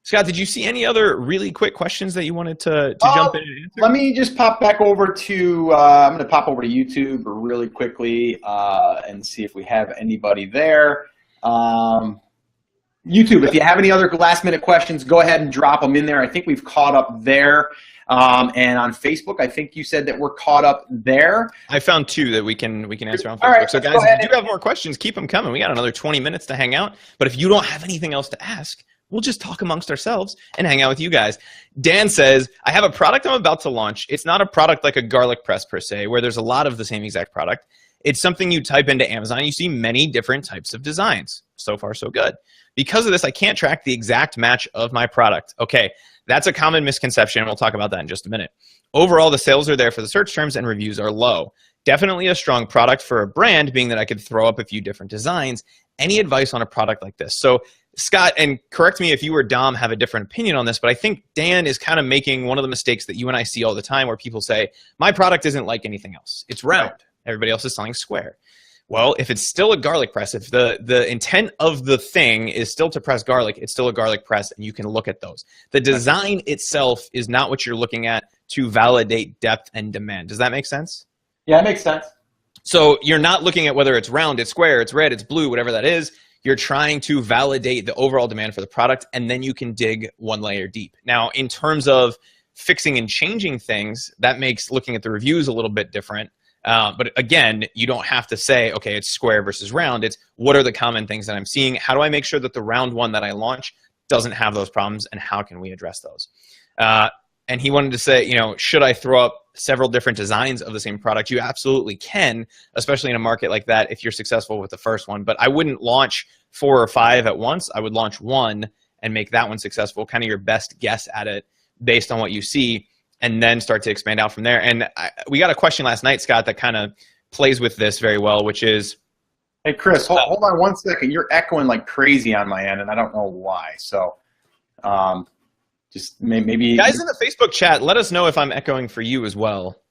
S1: Scott, did you see any other really quick questions that you wanted to jump in and answer?
S2: Let me just pop back over to, I'm going to pop over to YouTube really quickly and see if we have anybody there. YouTube, if you have any other last minute questions, go ahead and drop them in there. I think we've caught up there. And on Facebook, I think you said that we're caught up there.
S1: I found 2 that we can answer on Facebook.
S2: All right,
S1: so guys, if you do have more questions, keep them coming. We got another 20 minutes to hang out. But if you don't have anything else to ask, we'll just talk amongst ourselves and hang out with you guys. Dan says, I have a product I'm about to launch. It's not a product like a garlic press per se, where there's a lot of the same exact product. It's something you type into Amazon. You see many different types of designs. So far, so good. Because of this, I can't track the exact match of my product. Okay, that's a common misconception. We'll talk about that in just a minute. Overall, the sales are there for the search terms and reviews are low. Definitely a strong product for a brand, being that I could throw up a few different designs Any advice on a product like this? So Scott, and correct me if you or Dom have a different opinion on this, but I think Dan is kind of making one of the mistakes that you and I see all the time where people say, my product isn't like anything else. It's round. Everybody else is selling square. Well, if it's still a garlic press, if the intent of the thing is still to press garlic, it's still a garlic press, and you can look at those. The design itself is not what you're looking at to validate depth and demand. Does that make sense?
S2: Yeah, it makes sense.
S1: So you're not looking at whether it's round, it's square, it's red, it's blue, whatever that is. You're trying to validate the overall demand for the product, and then you can dig one layer deep. Now, in terms of fixing and changing things, that makes looking at the reviews a little bit different. But again, you don't have to say, okay, it's square versus round. It's what are the common things that I'm seeing? How do I make sure that the round one that I launch doesn't have those problems, and how can we address those? And he wanted to say, you know, should I throw up several different designs of the same product? You absolutely can, especially in a market like that if you're successful with the first one. But I wouldn't launch 4 or 5 at once. I would launch one and make that one successful, kind of your best guess at it based on what you see, and then start to expand out from there. And we got a question last night, Scott, that kind of plays with this very well, which is...
S2: Hey, Chris, hold on one second. You're echoing like crazy on my end, and I don't know why. So just maybe...
S1: Guys in the Facebook chat, let us know if I'm echoing for you as well.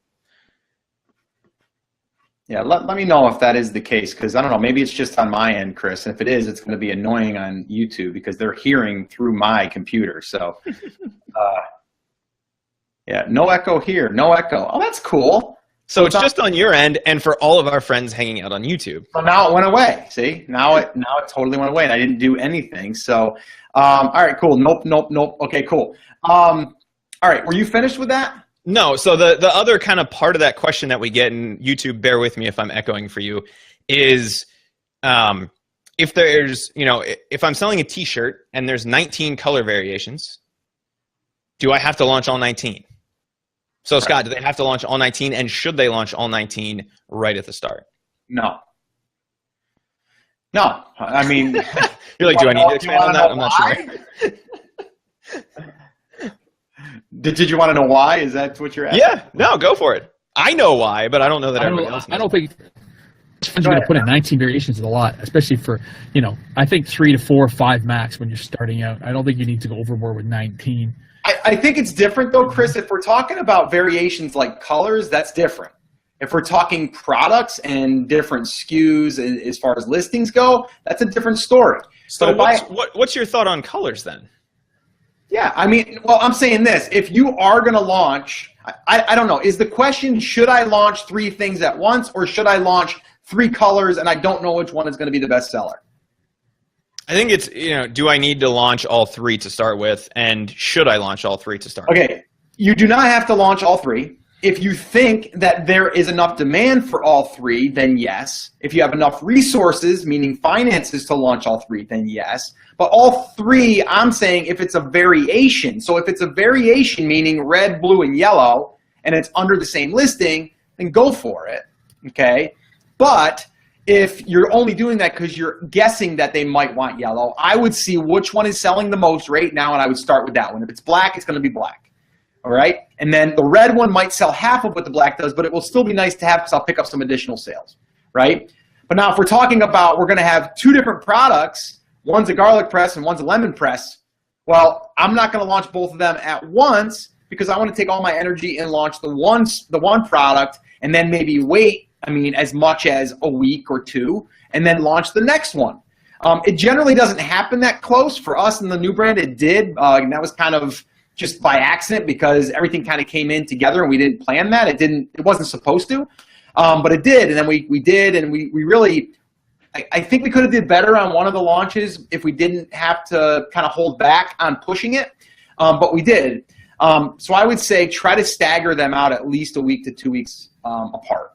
S2: Yeah, let me know if that is the case, because I don't know, maybe it's just on my end, Chris, and if it is, it's going to be annoying on YouTube because they're hearing through my computer. So, yeah, no echo here, no echo. Oh, that's cool.
S1: So it's just on your end and for all of our friends hanging out on YouTube.
S2: So now it went away. See, now it totally went away, and I didn't do anything. So, all right, cool. Nope. Okay, cool. All right, were you finished with that?
S1: No, so the other kind of part of that question that we get, and YouTube, bear with me if I'm echoing for you, is if there's, you know, if I'm selling a t-shirt and there's 19 color variations, do I have to launch all 19? So Scott, do they have to launch all 19, and should they launch all 19 right at the start?
S2: No. No, I mean...
S1: You're like, do I need to expand on that? I'm not sure.
S2: Did you want to know why? Is that what you're asking?
S1: Yeah, no, go for it. I know why, but I don't know that everybody else knows.
S3: I don't think you're going to put in 19 variations is a lot, especially for, you know, I think 3 to 4 or 5 max when you're starting out. I don't think you need to go overboard with 19.
S2: I think it's different though, Chris. If we're talking about variations like colors, that's different. If we're talking products and different SKUs as far as listings go, that's a different story.
S1: So what's your thought on colors then?
S2: Yeah, I mean, well, I'm saying this. If you are going to launch, I don't know, is the question, should I launch 3 things at once, or should I launch 3 colors and I don't know which one is going to be the best seller?
S1: I think it's, you know, do I need to launch all 3 to start with, and should I launch all 3 to start with?
S2: Okay, you do not have to launch all 3. If you think that there is enough demand for all 3, then yes. If you have enough resources, meaning finances, to launch all 3, then yes. But all 3, I'm saying if it's a variation. So if it's a variation, meaning red, blue, and yellow, and it's under the same listing, then go for it, okay? But if you're only doing that because you're guessing that they might want yellow, I would see which one is selling the most right now, and I would start with that one. If it's black, it's going to be black. All right, and then the red one might sell half of what the black does, but it will still be nice to have because I'll pick up some additional sales, right? But now if we're talking about we're going to have 2 different products, one's a garlic press and one's a lemon press, well, I'm not going to launch both of them at once because I want to take all my energy and launch the one product and then maybe wait, I mean, as much as a week or 2, and then launch the next one. It generally doesn't happen that close. For us in the new brand, it did, and that was kind of just by accident because everything kind of came in together and we didn't plan that. It wasn't supposed to, but it did. And then we did, and we really, I think we could have did better on one of the launches if we didn't have to kind of hold back on pushing it, but we did. So I would say try to stagger them out at least a week to 2 weeks apart.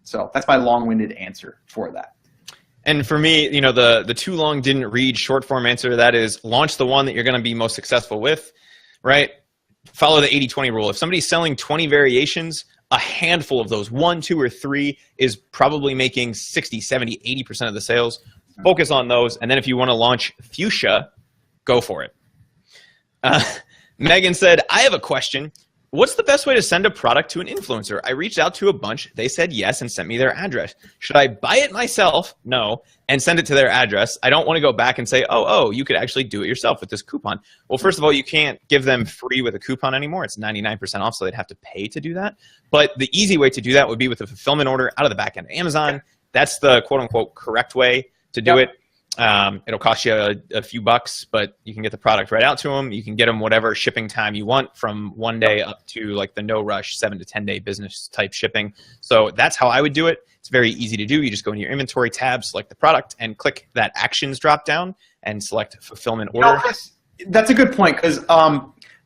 S2: So that's my long-winded answer for that.
S1: And for me, you know, the too long didn't read short form answer to that is launch the one that you're going to be most successful with. Right? Follow the 80-20 rule. If somebody's selling 20 variations, a handful of those, 1, 2, or 3, is probably making 60, 70, 80% of the sales. Focus on those. And then if you want to launch fuchsia, go for it. Megan said, I have a question. What's the best way to send a product to an influencer? I reached out to a bunch. They said yes and sent me their address. Should I buy it myself? No. And send it to their address? I don't want to go back and say, oh, you could actually do it yourself with this coupon. Well, first of all, you can't give them free with a coupon anymore. It's 99% off, so they'd have to pay to do that. But the easy way to do that would be with a fulfillment order out of the back end of Amazon. That's the quote-unquote correct way to do it. It'll cost you a few bucks, but you can get the product right out to them. You can get them whatever shipping time you want, from 1 day up to like the no rush 7 to 10 day business type shipping. So that's how I would do it. It's very easy to do. You just go into your inventory tab, select the product, and click that actions drop down and select fulfillment order.
S2: Chris, that's a good point, because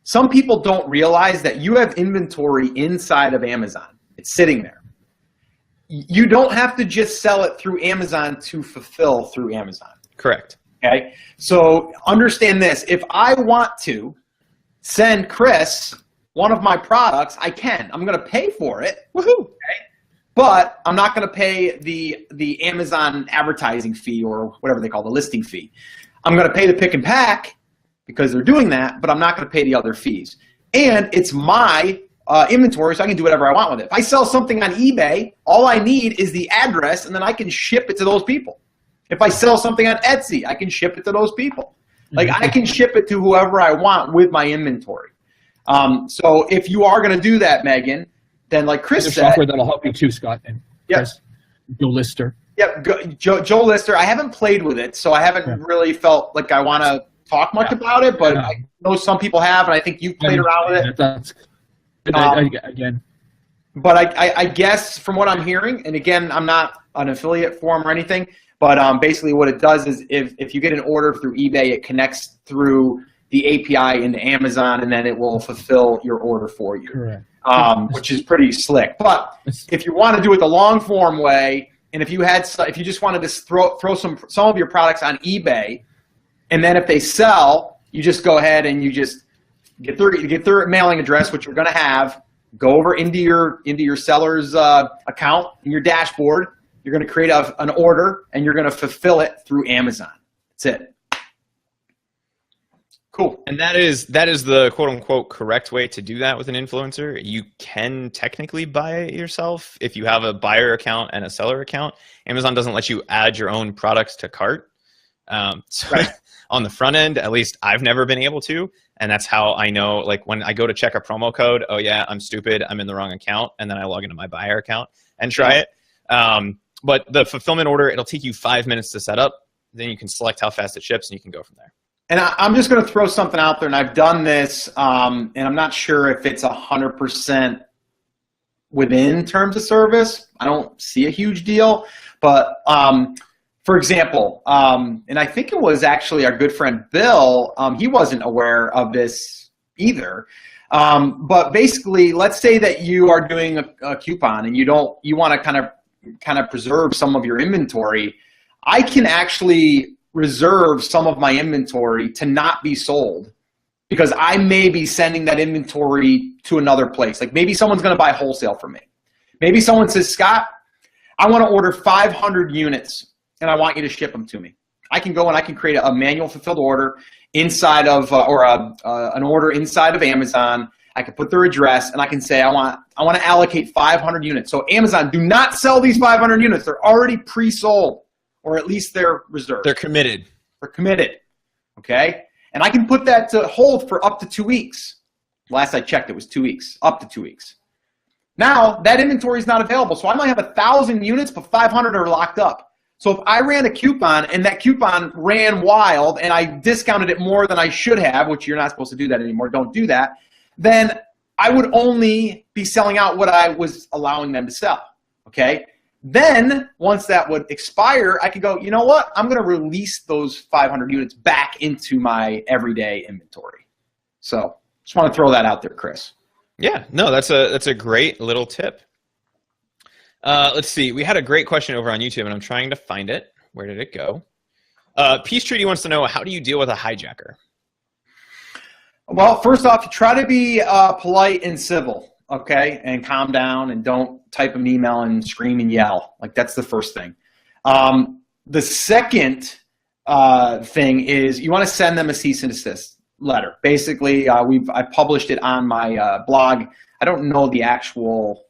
S2: some people don't realize that you have inventory inside of Amazon. It's sitting there. You don't have to just sell it through Amazon to fulfill through Amazon.
S1: Correct.
S2: Okay, so understand this. If I want to send Chris one of my products, I can. I'm going to pay for it. Woohoo! Okay? But I'm not going to pay the Amazon advertising fee, or whatever they call the listing fee. I'm going to pay the pick and pack because they're doing that, but I'm not going to pay the other fees. And it's my inventory, so I can do whatever I want with it. If I sell something on eBay, all I need is the address, and then I can ship it to those people. If I sell something on Etsy, I can ship it to those people. Like, I can ship it to whoever I want with my inventory. So if you are going to do that, Megan, then like Chris said,
S3: software that'll help you too, Scott, and Chris, Joe Lister.
S2: Yep, Joe Lister. I haven't played with it, so I haven't really felt like I want to talk much about it, but I know some people have, and I think you've played around with it.
S3: That's, again.
S2: But I guess from what I'm hearing, and again, I'm not an affiliate for them or anything, but basically what it does is if you get an order through eBay, it connects through the API into Amazon, and then it will fulfill your order for you.
S3: Correct.
S2: Which is pretty slick. But if you want to do it the long form way, and if you just wanted to throw some of your products on eBay, and then if they sell, you just go ahead and you just get their mailing address, which you're going to have. Go over into your seller's account in your dashboard. You're going to create an order, and you're going to fulfill it through Amazon. That's it. Cool.
S1: And that is the quote-unquote correct way to do that with an influencer. You can technically buy it yourself if you have a buyer account and a seller account. Amazon doesn't let you add your own products to cart. So on the front end, at least I've never been able to. And that's how I know, like when I go to check a promo code, oh yeah, I'm stupid, I'm in the wrong account. And then I log into my buyer account and try it. But the fulfillment order, it'll take you 5 minutes to set up. Then you can select how fast it ships, and you can go from there.
S2: And I'm just going to throw something out there, and I've done this, and I'm not sure if it's 100% within terms of service. I don't see a huge deal. But, for example, and I think it was actually our good friend Bill, he wasn't aware of this either. But basically, let's say that you are doing a coupon, and you want to kind of preserve some of your inventory. I can actually reserve some of my inventory to not be sold because I may be sending that inventory to another place. Like maybe someone's going to buy wholesale from me. Maybe someone says, Scott, I want to order 500 units and I want you to ship them to me. I can go and I can create a manual fulfilled order inside of an order inside of Amazon. I can put their address and I can say I want to allocate 500 units. So Amazon, do not sell these 500 units. They're already pre-sold. Or at least they're reserved.
S1: They're committed.
S2: They're committed, okay? And I can put that to hold for up to 2 weeks. Last I checked, it was 2 weeks, up to 2 weeks. Now, that inventory is not available, so I might have 1,000 units, but 500 are locked up. So if I ran a coupon, and that coupon ran wild, and I discounted it more than I should have, which you're not supposed to do that anymore, don't do that, then I would only be selling out what I was allowing them to sell, okay? Then, once that would expire, I could go, you know what? I'm going to release those 500 units back into my everyday inventory. So, just want to throw that out there, Chris.
S1: Yeah, no, that's a great little tip. Let's see. We had a great question over on YouTube, and I'm trying to find it. Where did it go? Peace Treaty wants to know, how do you deal with a hijacker?
S2: Well, first off, try to be polite and civil. Okay, and calm down and don't type an email and scream and yell. Like, that's the first thing. The second thing is you want to send them a cease and desist. letter. Basically, I published it on my blog. I don't know the actual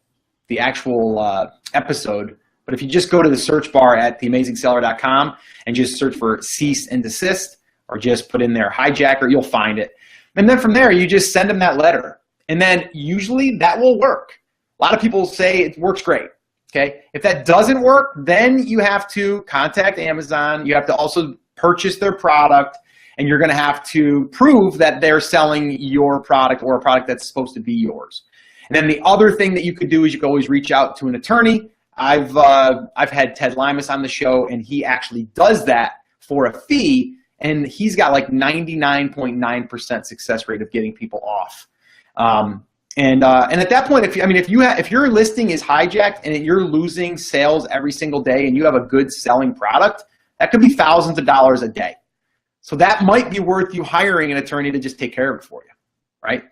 S2: episode, but if you just go to the search bar at theamazingseller.com and just search for cease and desist, or just put in there hijacker, you'll find it. And then from there, you just send them that letter. And then usually that will work. A lot of people say it works great. Okay. If that doesn't work, then you have to contact Amazon. You have to also purchase their product, and you're going to have to prove that they're selling your product or a product that's supposed to be yours. And then the other thing that you could do is you could always reach out to an attorney. I've had Ted Limas on the show, and he actually does that for a fee, and he's got like 99.9% success rate of getting people off. And at that point, if your listing is hijacked and you're losing sales every single day, and you have a good selling product, that could be thousands of dollars a day. So that might be worth you hiring an attorney to just take care of it for you, right?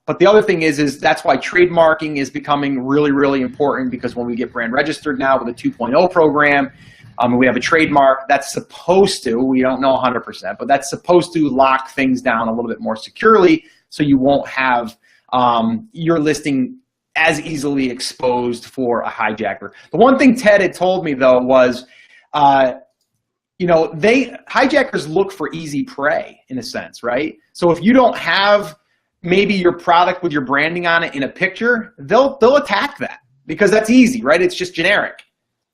S2: But the other thing is that's why trademarking is becoming really, really important, because when we get brand registered now with a 2.0 program, we have a trademark that's supposed to, we don't know 100%, but that's supposed to lock things down a little bit more securely, so you won't have your listing as easily exposed for a hijacker. The one thing Ted had told me, though, was hijackers look for easy prey, in a sense, right? So if you don't have maybe your product with your branding on it in a picture, they'll attack that, because that's easy, right? It's just generic.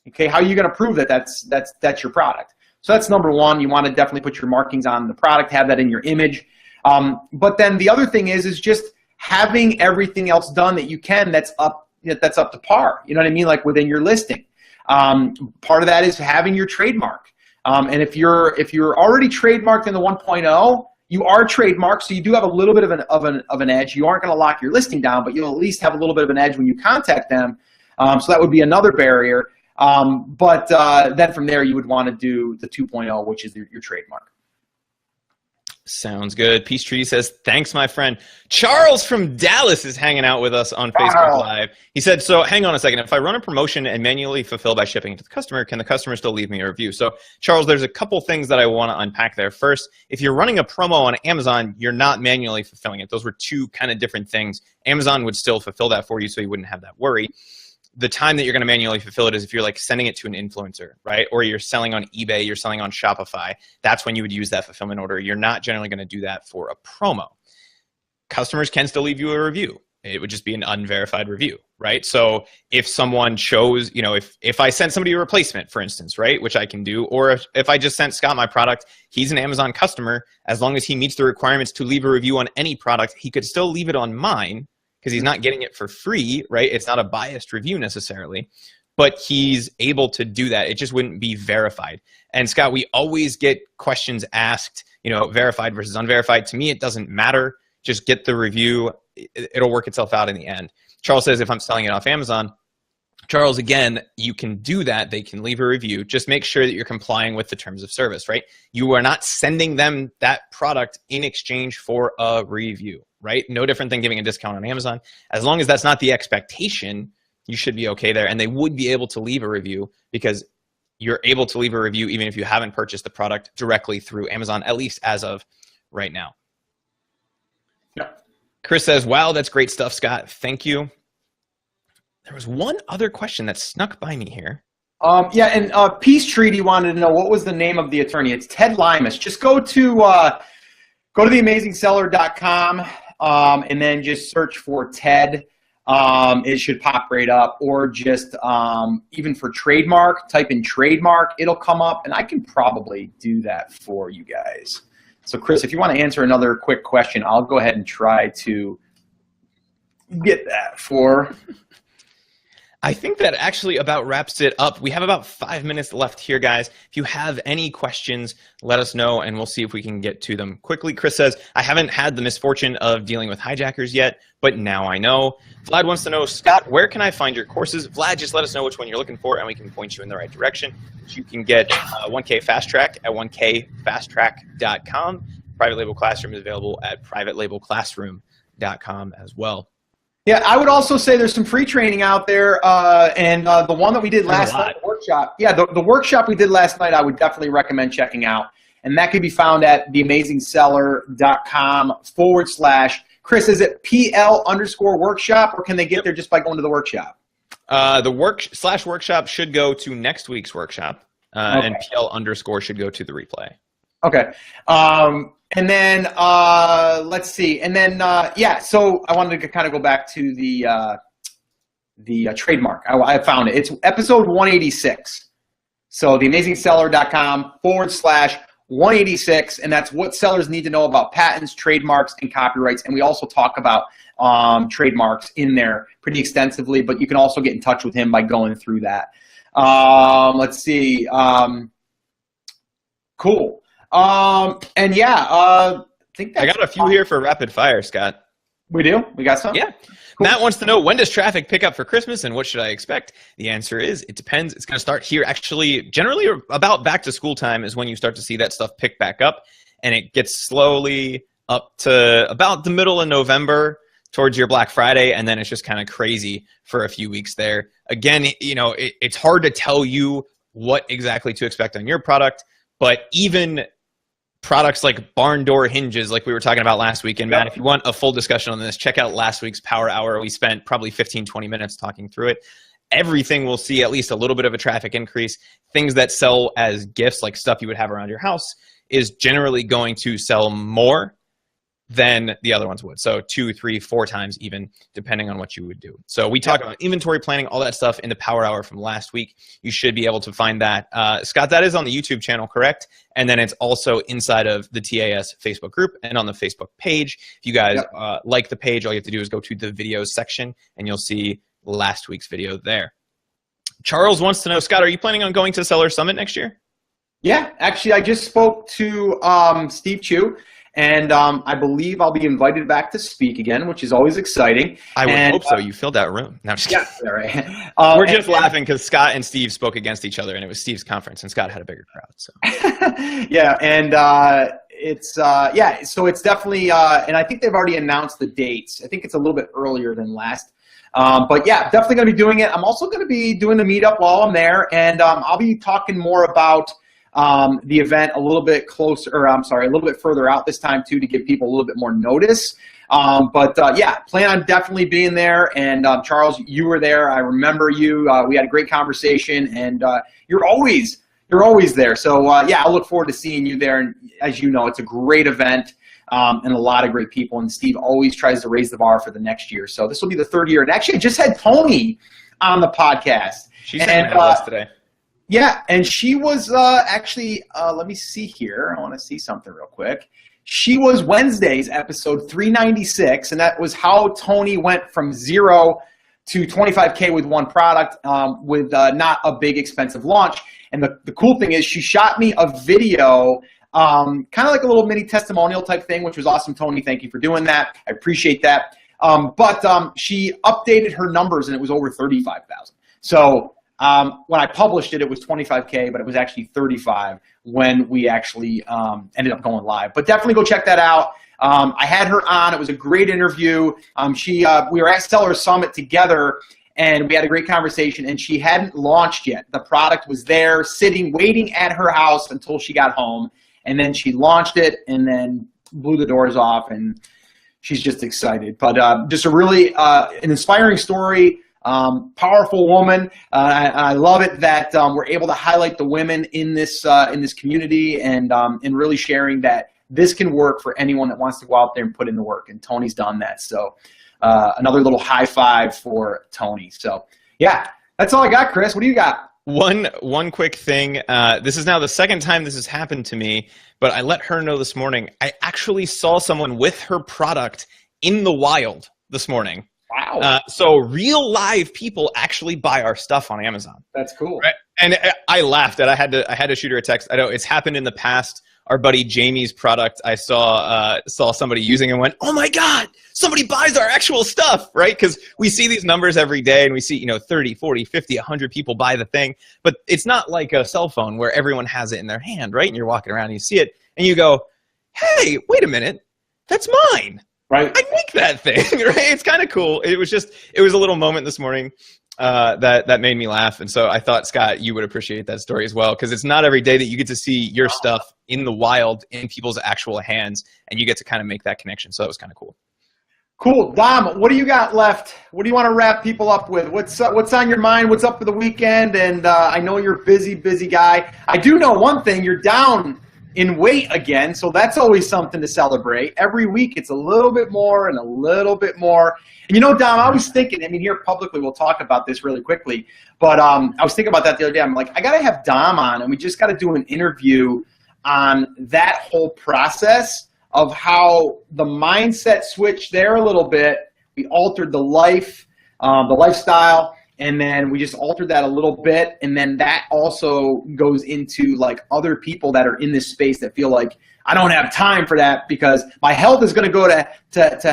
S2: Okay, how are you going to prove that that's your product? So that's number one. You want to definitely put your markings on the product, have that in your image. But then the other thing is just having everything else done that you can that's up to par. You know what I mean? Like within your listing. Part of that is having your trademark. And if you're already trademarked in the 1.0, you are trademarked, so you do have a little bit of an edge. You aren't going to lock your listing down, but you'll at least have a little bit of an edge when you contact them. So that would be another barrier. But then from there, you would want to do the 2.0, which is your trademark.
S1: Sounds good. Peace Treaty says, thanks, my friend. Charles from Dallas is hanging out with us on Facebook Live. He said, so hang on a second. If I run a promotion and manually fulfill by shipping it to the customer, can the customer still leave me a review? So, Charles, there's a couple things that I want to unpack there. First, if you're running a promo on Amazon, you're not manually fulfilling it. Those were two kind of different things. Amazon would still fulfill that for you, so you wouldn't have that worry. The time that you're going to manually fulfill it is if you're like sending it to an influencer, right? Or you're selling on eBay, you're selling on Shopify. That's when you would use that fulfillment order. You're not generally going to do that for a promo. Customers can still leave you a review. It would just be an unverified review, right? So if someone chose, if I sent somebody a replacement, for instance, right, which I can do, or if I just sent Scott my product, he's an Amazon customer, as long as he meets the requirements to leave a review on any product, he could still leave it on mine, because he's not getting it for free, right? It's not a biased review necessarily, but he's able to do that. It just wouldn't be verified. And Scott, we always get questions asked, verified versus unverified. To me, it doesn't matter. Just get the review. It'll work itself out in the end. Charles says, if I'm selling it off Amazon, Charles, again, you can do that. They can leave a review. Just make sure that you're complying with the terms of service, right? You are not sending them that product in exchange for a review, right? No different than giving a discount on Amazon. As long as that's not the expectation, you should be okay there. And they would be able to leave a review, because you're able to leave a review even if you haven't purchased the product directly through Amazon, at least as of right now.
S2: Yeah.
S1: Chris says, wow, that's great stuff, Scott. Thank you. There was one other question that snuck by me here.
S2: Yeah, and Peace Treaty wanted to know what was the name of the attorney. It's Ted Limas. Just go to theamazingseller.com and then just search for Ted. It should pop right up, or just even for trademark, type in trademark, it'll come up, and I can probably do that for you guys. So Chris, if you want to answer another quick question, I'll go ahead and try to get that for...
S1: I think that actually about wraps it up. We have about 5 minutes left here, guys. If you have any questions, let us know, and we'll see if we can get to them quickly. Chris says, I haven't had the misfortune of dealing with hijackers yet, but now I know. Vlad wants to know, Scott, where can I find your courses? Vlad, just let us know which one you're looking for, and we can point you in the right direction. You can get 1K Fast Track at 1kfasttrack.com. Private Label Classroom is available at privatelabelclassroom.com as well.
S2: Yeah, I would also say there's some free training out there, and the one that we did last night, the workshop. Yeah, the workshop we did last night, I would definitely recommend checking out. And that can be found at theamazingseller.com/. Chris, is it PL_workshop, or can they get there just by going to the workshop?
S1: The workshop should go to next week's workshop,
S2: Okay.
S1: and PL_ should go to the replay.
S2: Okay. And then let's see. And then yeah. So I wanted to kind of go back to the trademark. I found it. It's episode 186. So theamazingseller.com/186, and that's what sellers need to know about patents, trademarks, and copyrights. And we also talk about trademarks in there pretty extensively, but you can also get in touch with him by going through that. Let's see. Cool. And yeah, I think that's
S1: I got a few here for rapid fire, Scott.
S2: We do? We got some?
S1: Yeah. Cool. Matt wants to know, when does traffic pick up for Christmas and what should I expect? The answer is, it depends. It's going to start here. Actually, generally about back to school time is when you start to see that stuff pick back up, and it gets slowly up to about the middle of November towards your Black Friday, and then it's just kind of crazy for a few weeks there. Again, you know, it's hard to tell you what exactly to expect on your product, but even products like barn door hinges, like we were talking about last week. And Matt, if you want a full discussion on this, check out last week's Power Hour. We spent probably 15-20 minutes talking through it. Everything will see at least a little bit of a traffic increase. Things that sell as gifts, like stuff you would have around your house, is generally going to sell more than the other ones would. So 2, 3, 4 times even, depending on what you would do. So we talk about inventory planning, all that stuff in the Power Hour from last week. You should be able to find that. Scott, that is on the YouTube channel, correct? And then it's also inside of the TAS Facebook group and on the Facebook page. If you guys like the page, all you have to do is go to the videos section and you'll see last week's video there. Charles wants to know, Scott, are you planning on going to Seller Summit next year?
S2: Yeah, actually, I just spoke to Steve Chu. And I believe I'll be invited back to speak again, which is always exciting.
S1: I would hope so. You filled that room. No, I'm just kidding.
S2: Yeah, right.
S1: We're just laughing because Scott and Steve spoke against each other, and it was Steve's conference, and Scott had a bigger crowd. So
S2: yeah, and it's yeah, so it's definitely, and I think they've already announced the dates. I think it's a little bit earlier than last. But yeah, definitely going to be doing it. I'm also going to be doing the meetup while I'm there, and I'll be talking more about the event a little bit closer, or I'm sorry, a little bit further out this time too, to give people a little bit more notice. But yeah, plan on definitely being there. And Charles, you were there. I remember you. We had a great conversation, and you're always there. So yeah, I look forward to seeing you there. And as you know, it's a great event and a lot of great people. And Steve always tries to raise the bar for the next year. So this will be the 3rd year. And actually, I just had Tony on the podcast.
S1: She's on my list today.
S2: Yeah, and she was actually, let me see here. I want to see something real quick. She was Wednesday's episode 396, and that was how Tony went from 0 to 25K with one product with not a big expensive launch. And the cool thing is she shot me a video, kind of like a little mini testimonial type thing, which was awesome. Tony, thank you for doing that. I appreciate that. But she updated her numbers, and it was over 35,000. So when I published it, it was 25K, but it was actually 35 when we actually ended up going live. But definitely go check that out. I had her on. It was a great interview. We were at Seller Summit together, and we had a great conversation, and she hadn't launched yet. The product was there, sitting, waiting at her house until she got home, and then she launched it and then blew the doors off, and she's just excited. But just a really an inspiring story. Powerful woman. I love it that we're able to highlight the women in this community, and really sharing that this can work for anyone that wants to go out there and put in the work. And Tony's done that. So another little high five for Tony. So yeah, that's all I got, Chris. What do you got?
S1: One quick thing. This is now the 2nd time this has happened to me, but I let her know this morning. I actually saw someone with her product in the wild this morning.
S2: Wow.
S1: So real live people actually buy our stuff on Amazon.
S2: That's cool.
S1: Right? And I laughed at I had to shoot her a text. I know it's happened in the past. Our buddy Jamie's product, I saw somebody using and went, oh my God, somebody buys our actual stuff, right? Because we see these numbers every day, and we see, 30, 40, 50, 100 people buy the thing. But it's not like a cell phone where everyone has it in their hand, right? And you're walking around and you see it and you go, hey, wait a minute, that's mine.
S2: Right.
S1: I make that thing, right? It's kind of cool. It was a little moment this morning that made me laugh. And so I thought, Scott, you would appreciate that story as well, because it's not every day that you get to see your stuff in the wild, in people's actual hands, and you get to kind of make that connection. So that was kind of cool.
S2: Cool. Dom, what do you got left? What do you want to wrap people up with? What's on your mind? What's up for the weekend? And I know you're a busy guy. I do know one thing. You're down in weight again, so that's always something to celebrate. Every week it's a little bit more and a little bit more. And you know, Dom, I was thinking, I mean, here publicly we'll talk about this really quickly, but I was thinking about that the other day. I'm like, I got to have Dom on, and we just got to do an interview on that whole process of how the mindset switched there a little bit. We altered the lifestyle, and then we just altered that a little bit, and then that also goes into like other people that are in this space that feel like, I don't have time for that because my health is going to go to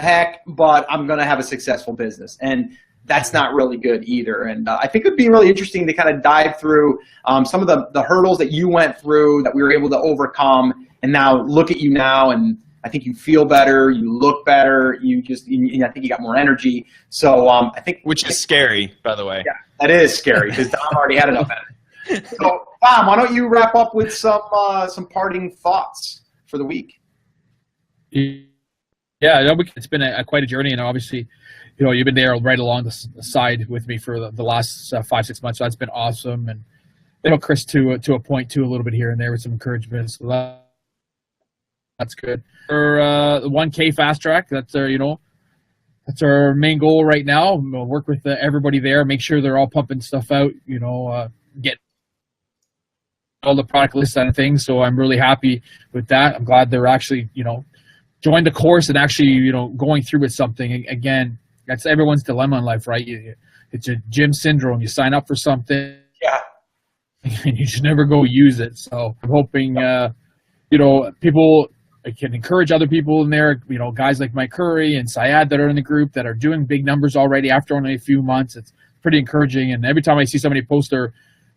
S2: heck, but I'm going to have a successful business. And that's not really good either. And I think it'd be really interesting to kind of dive through some of the hurdles that you went through that we were able to overcome, and now look at you now, and I think you feel better, you look better, I think you got more energy. So I think,
S1: which is scary, by the way.
S2: Yeah, that is scary because Dom already had enough energy. So Dom, why don't you wrap up with some parting thoughts for the week?
S3: Yeah, it's been quite a journey, and obviously, you know, you've been there right along the side with me for the last 5-6 months. So that's been awesome, and you know, Chris to a point too, a little bit here and there with some encouragement. So that's good. For the 1K fast track, that's our, you know, that's our main goal right now. We'll work with everybody there, make sure they're all pumping stuff out, you know, get all the product lists and things. So I'm really happy with that. I'm glad they're actually, you know, joined the course and actually, you know, going through with something. Again, that's everyone's dilemma in life, right? It's a gym syndrome. You sign up for something,
S2: yeah,
S3: and you should never go use it. So I'm hoping, you know, people can encourage other people in there, you know, guys like Mike Curry and Syed that are in the group that are doing big numbers already after only a few months. It's pretty encouraging. And every time I see somebody post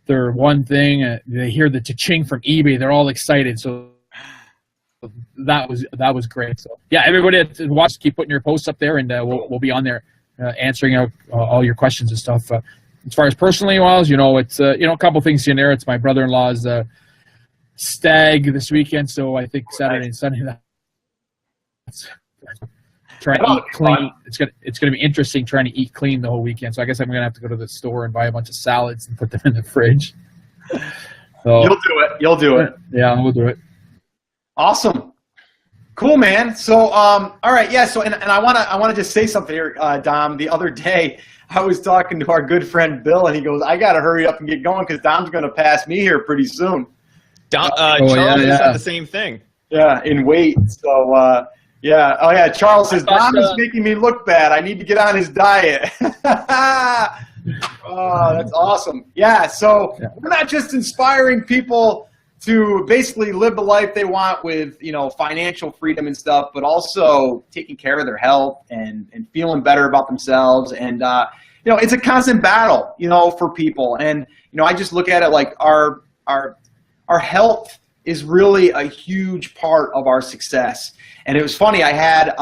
S3: their one thing, they hear the cha-ching from eBay, they're all excited. So that was great. So yeah, everybody that watch, keep putting your posts up there, and we'll be on there answering all your questions and stuff. As far as personally wise, you know, it's you know, a couple things in there. It's my brother-in-law's stag this weekend, so I think Saturday and Sunday that's trying to eat clean. It's gonna be interesting trying to eat clean the whole weekend. So I guess I'm gonna have to go to the store and buy a bunch of salads and put them in the fridge. So
S2: You'll do it.
S3: Yeah, we'll do it.
S2: Awesome. Cool, man. So all right, yeah, so and I wanna just say something here, Dom. The other day I was talking to our good friend Bill, and he goes, I gotta hurry up and get going because Dom's gonna pass me here pretty soon.
S1: Charles said the same thing.
S2: Yeah, in weight. So yeah. Oh yeah, Charles says Dom is making me look bad. I need to get on his diet. Oh, that's awesome. Yeah, so we're not just inspiring people to basically live the life they want with, you know, financial freedom and stuff, but also taking care of their health and feeling better about themselves. And you know, it's a constant battle, you know, for people. And you know, I just look at it like our health is really a huge part of our success. And it was funny, I had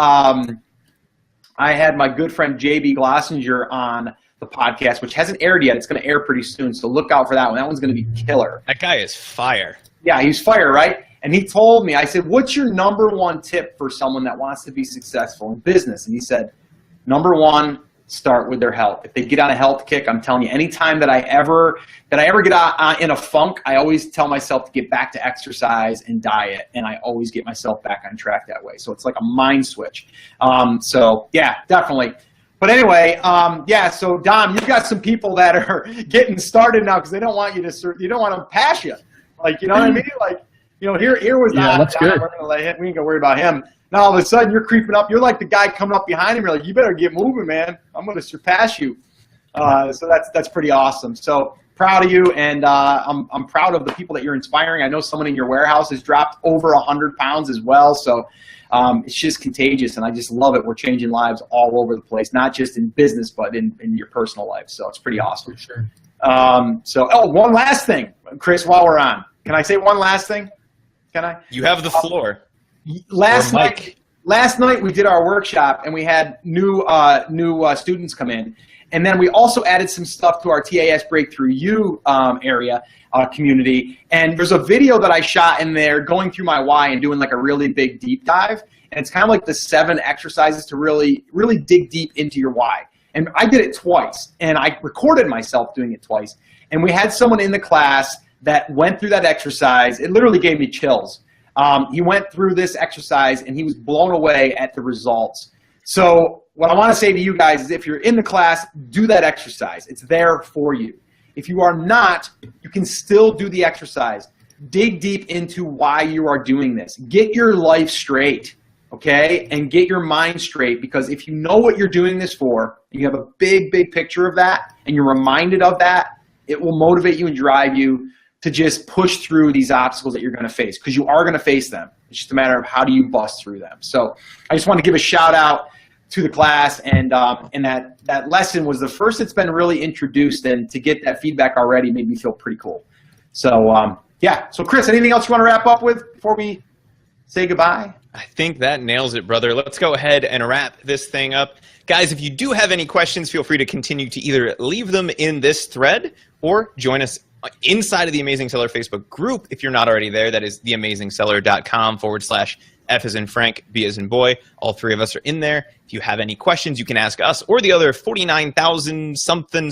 S2: my good friend JB Glossinger on the podcast, which hasn't aired yet. It's going to air pretty soon, so look out for that one. That one's going to be killer.
S1: That guy is fire.
S2: Yeah, he's fire, right? And he told me, I said, what's your #1 tip for someone that wants to be successful in business? And he said, #1, start with their health. If they get on a health kick, I'm telling you, anytime that I ever get in a funk, I always tell myself to get back to exercise and diet, and I always get myself back on track that way. So it's like a mind switch. So yeah, definitely. But anyway, yeah. So Dom, you've got some people that are getting started now because they don't want you to pass you. Like, you know what I mean? Like, you know, here was
S3: that's
S2: Dom.
S3: good.
S2: We're gonna let him. We ain't gonna worry about him. Now all of a sudden you're creeping up. You're like the guy coming up behind him. You're like, you better get moving, man. I'm going to surpass you. So that's pretty awesome. So proud of you, and I'm proud of the people that you're inspiring. I know someone in your warehouse has dropped over 100 pounds as well. So it's just contagious, and I just love it. We're changing lives all over the place, not just in business, but in your personal life. So it's pretty awesome.
S3: For sure.
S2: So one last thing, Chris, while we're on. Can I say one last thing? Can I?
S1: You have the floor.
S2: Last night we did our workshop, and we had new students come in, And then we also added some stuff to our TAS Breakthrough You area community. And there's a video that I shot in there going through my why and doing like a really big deep dive. And it's kind of like the 7 exercises to really dig deep into your why. And I did it twice, and I recorded myself doing it twice. And we had someone in the class that went through that exercise. It literally gave me chills. He went through this exercise, and he was blown away at the results. So what I want to say to you guys is if you're in the class, do that exercise. It's there for you. If you are not, you can still do the exercise. Dig deep into why you are doing this. Get your life straight, okay? And get your mind straight, because if you know what you're doing this for, you have a big picture of that, and you're reminded of that, it will motivate you and drive you to just push through these obstacles that you're going to face, because you are going to face them. It's just a matter of how do you bust through them. So I just want to give a shout out to the class, and that lesson was the first it's been really introduced, and to get that feedback already made me feel pretty cool. So yeah, so Chris, anything else you want to wrap up with before we say goodbye?
S1: I think that nails it, brother. Let's go ahead and wrap this thing up. Guys, if you do have any questions, feel free to continue to either leave them in this thread or join us inside of the Amazing Seller Facebook group if you're not already there. That is theamazingseller.com/F as in Frank, B as in boy. All 3 of us are in there. If you have any questions, you can ask us or the other 49,000 something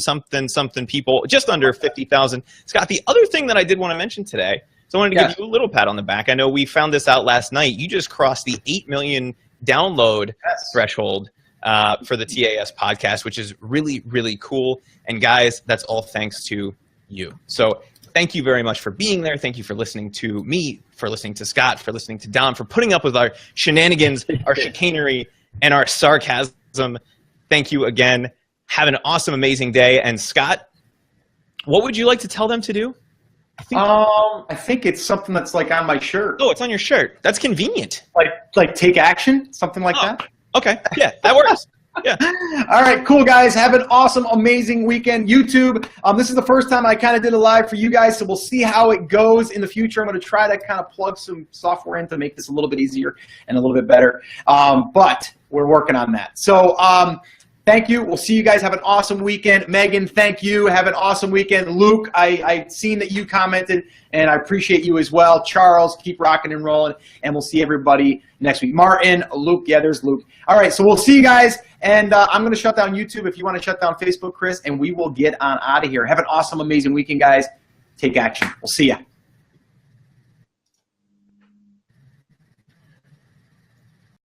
S1: people, just under 50,000. Scott, the other thing that I did want to mention today, so I wanted to give you a little pat on the back. I know we found this out last night. You just crossed the 8 million download threshold for the TAS podcast, which is really cool. And guys, that's all thanks to you. So thank you very much for being there. Thank you for listening to me, for listening to Scott, for listening to Dom, for putting up with our shenanigans, our chicanery, and our sarcasm. Thank you again. Have an awesome, amazing day. And Scott, what would you like to tell them to do?
S2: I think it's something that's like on my shirt.
S1: Oh, it's on your shirt. That's convenient.
S2: Like take action, something like that.
S1: Okay, yeah, that works. Yeah.
S2: All right, cool, guys. Have an awesome, amazing weekend. YouTube, this is the first time I kind of did a live for you guys, so we'll see how it goes in the future. I'm going to try to kind of plug some software in to make this a little bit easier and a little bit better, but we're working on that. So thank you. We'll see you guys. Have an awesome weekend. Megan, thank you. Have an awesome weekend. Luke, I seen that you commented, and I appreciate you as well. Charles, keep rocking and rolling, and we'll see everybody next week. Martin, Luke, yeah, there's Luke. All right, so we'll see you guys, and I'm going to shut down YouTube if you want to shut down Facebook, Chris, and we will get on out of here. Have an awesome, amazing weekend, guys. Take action. We'll see ya.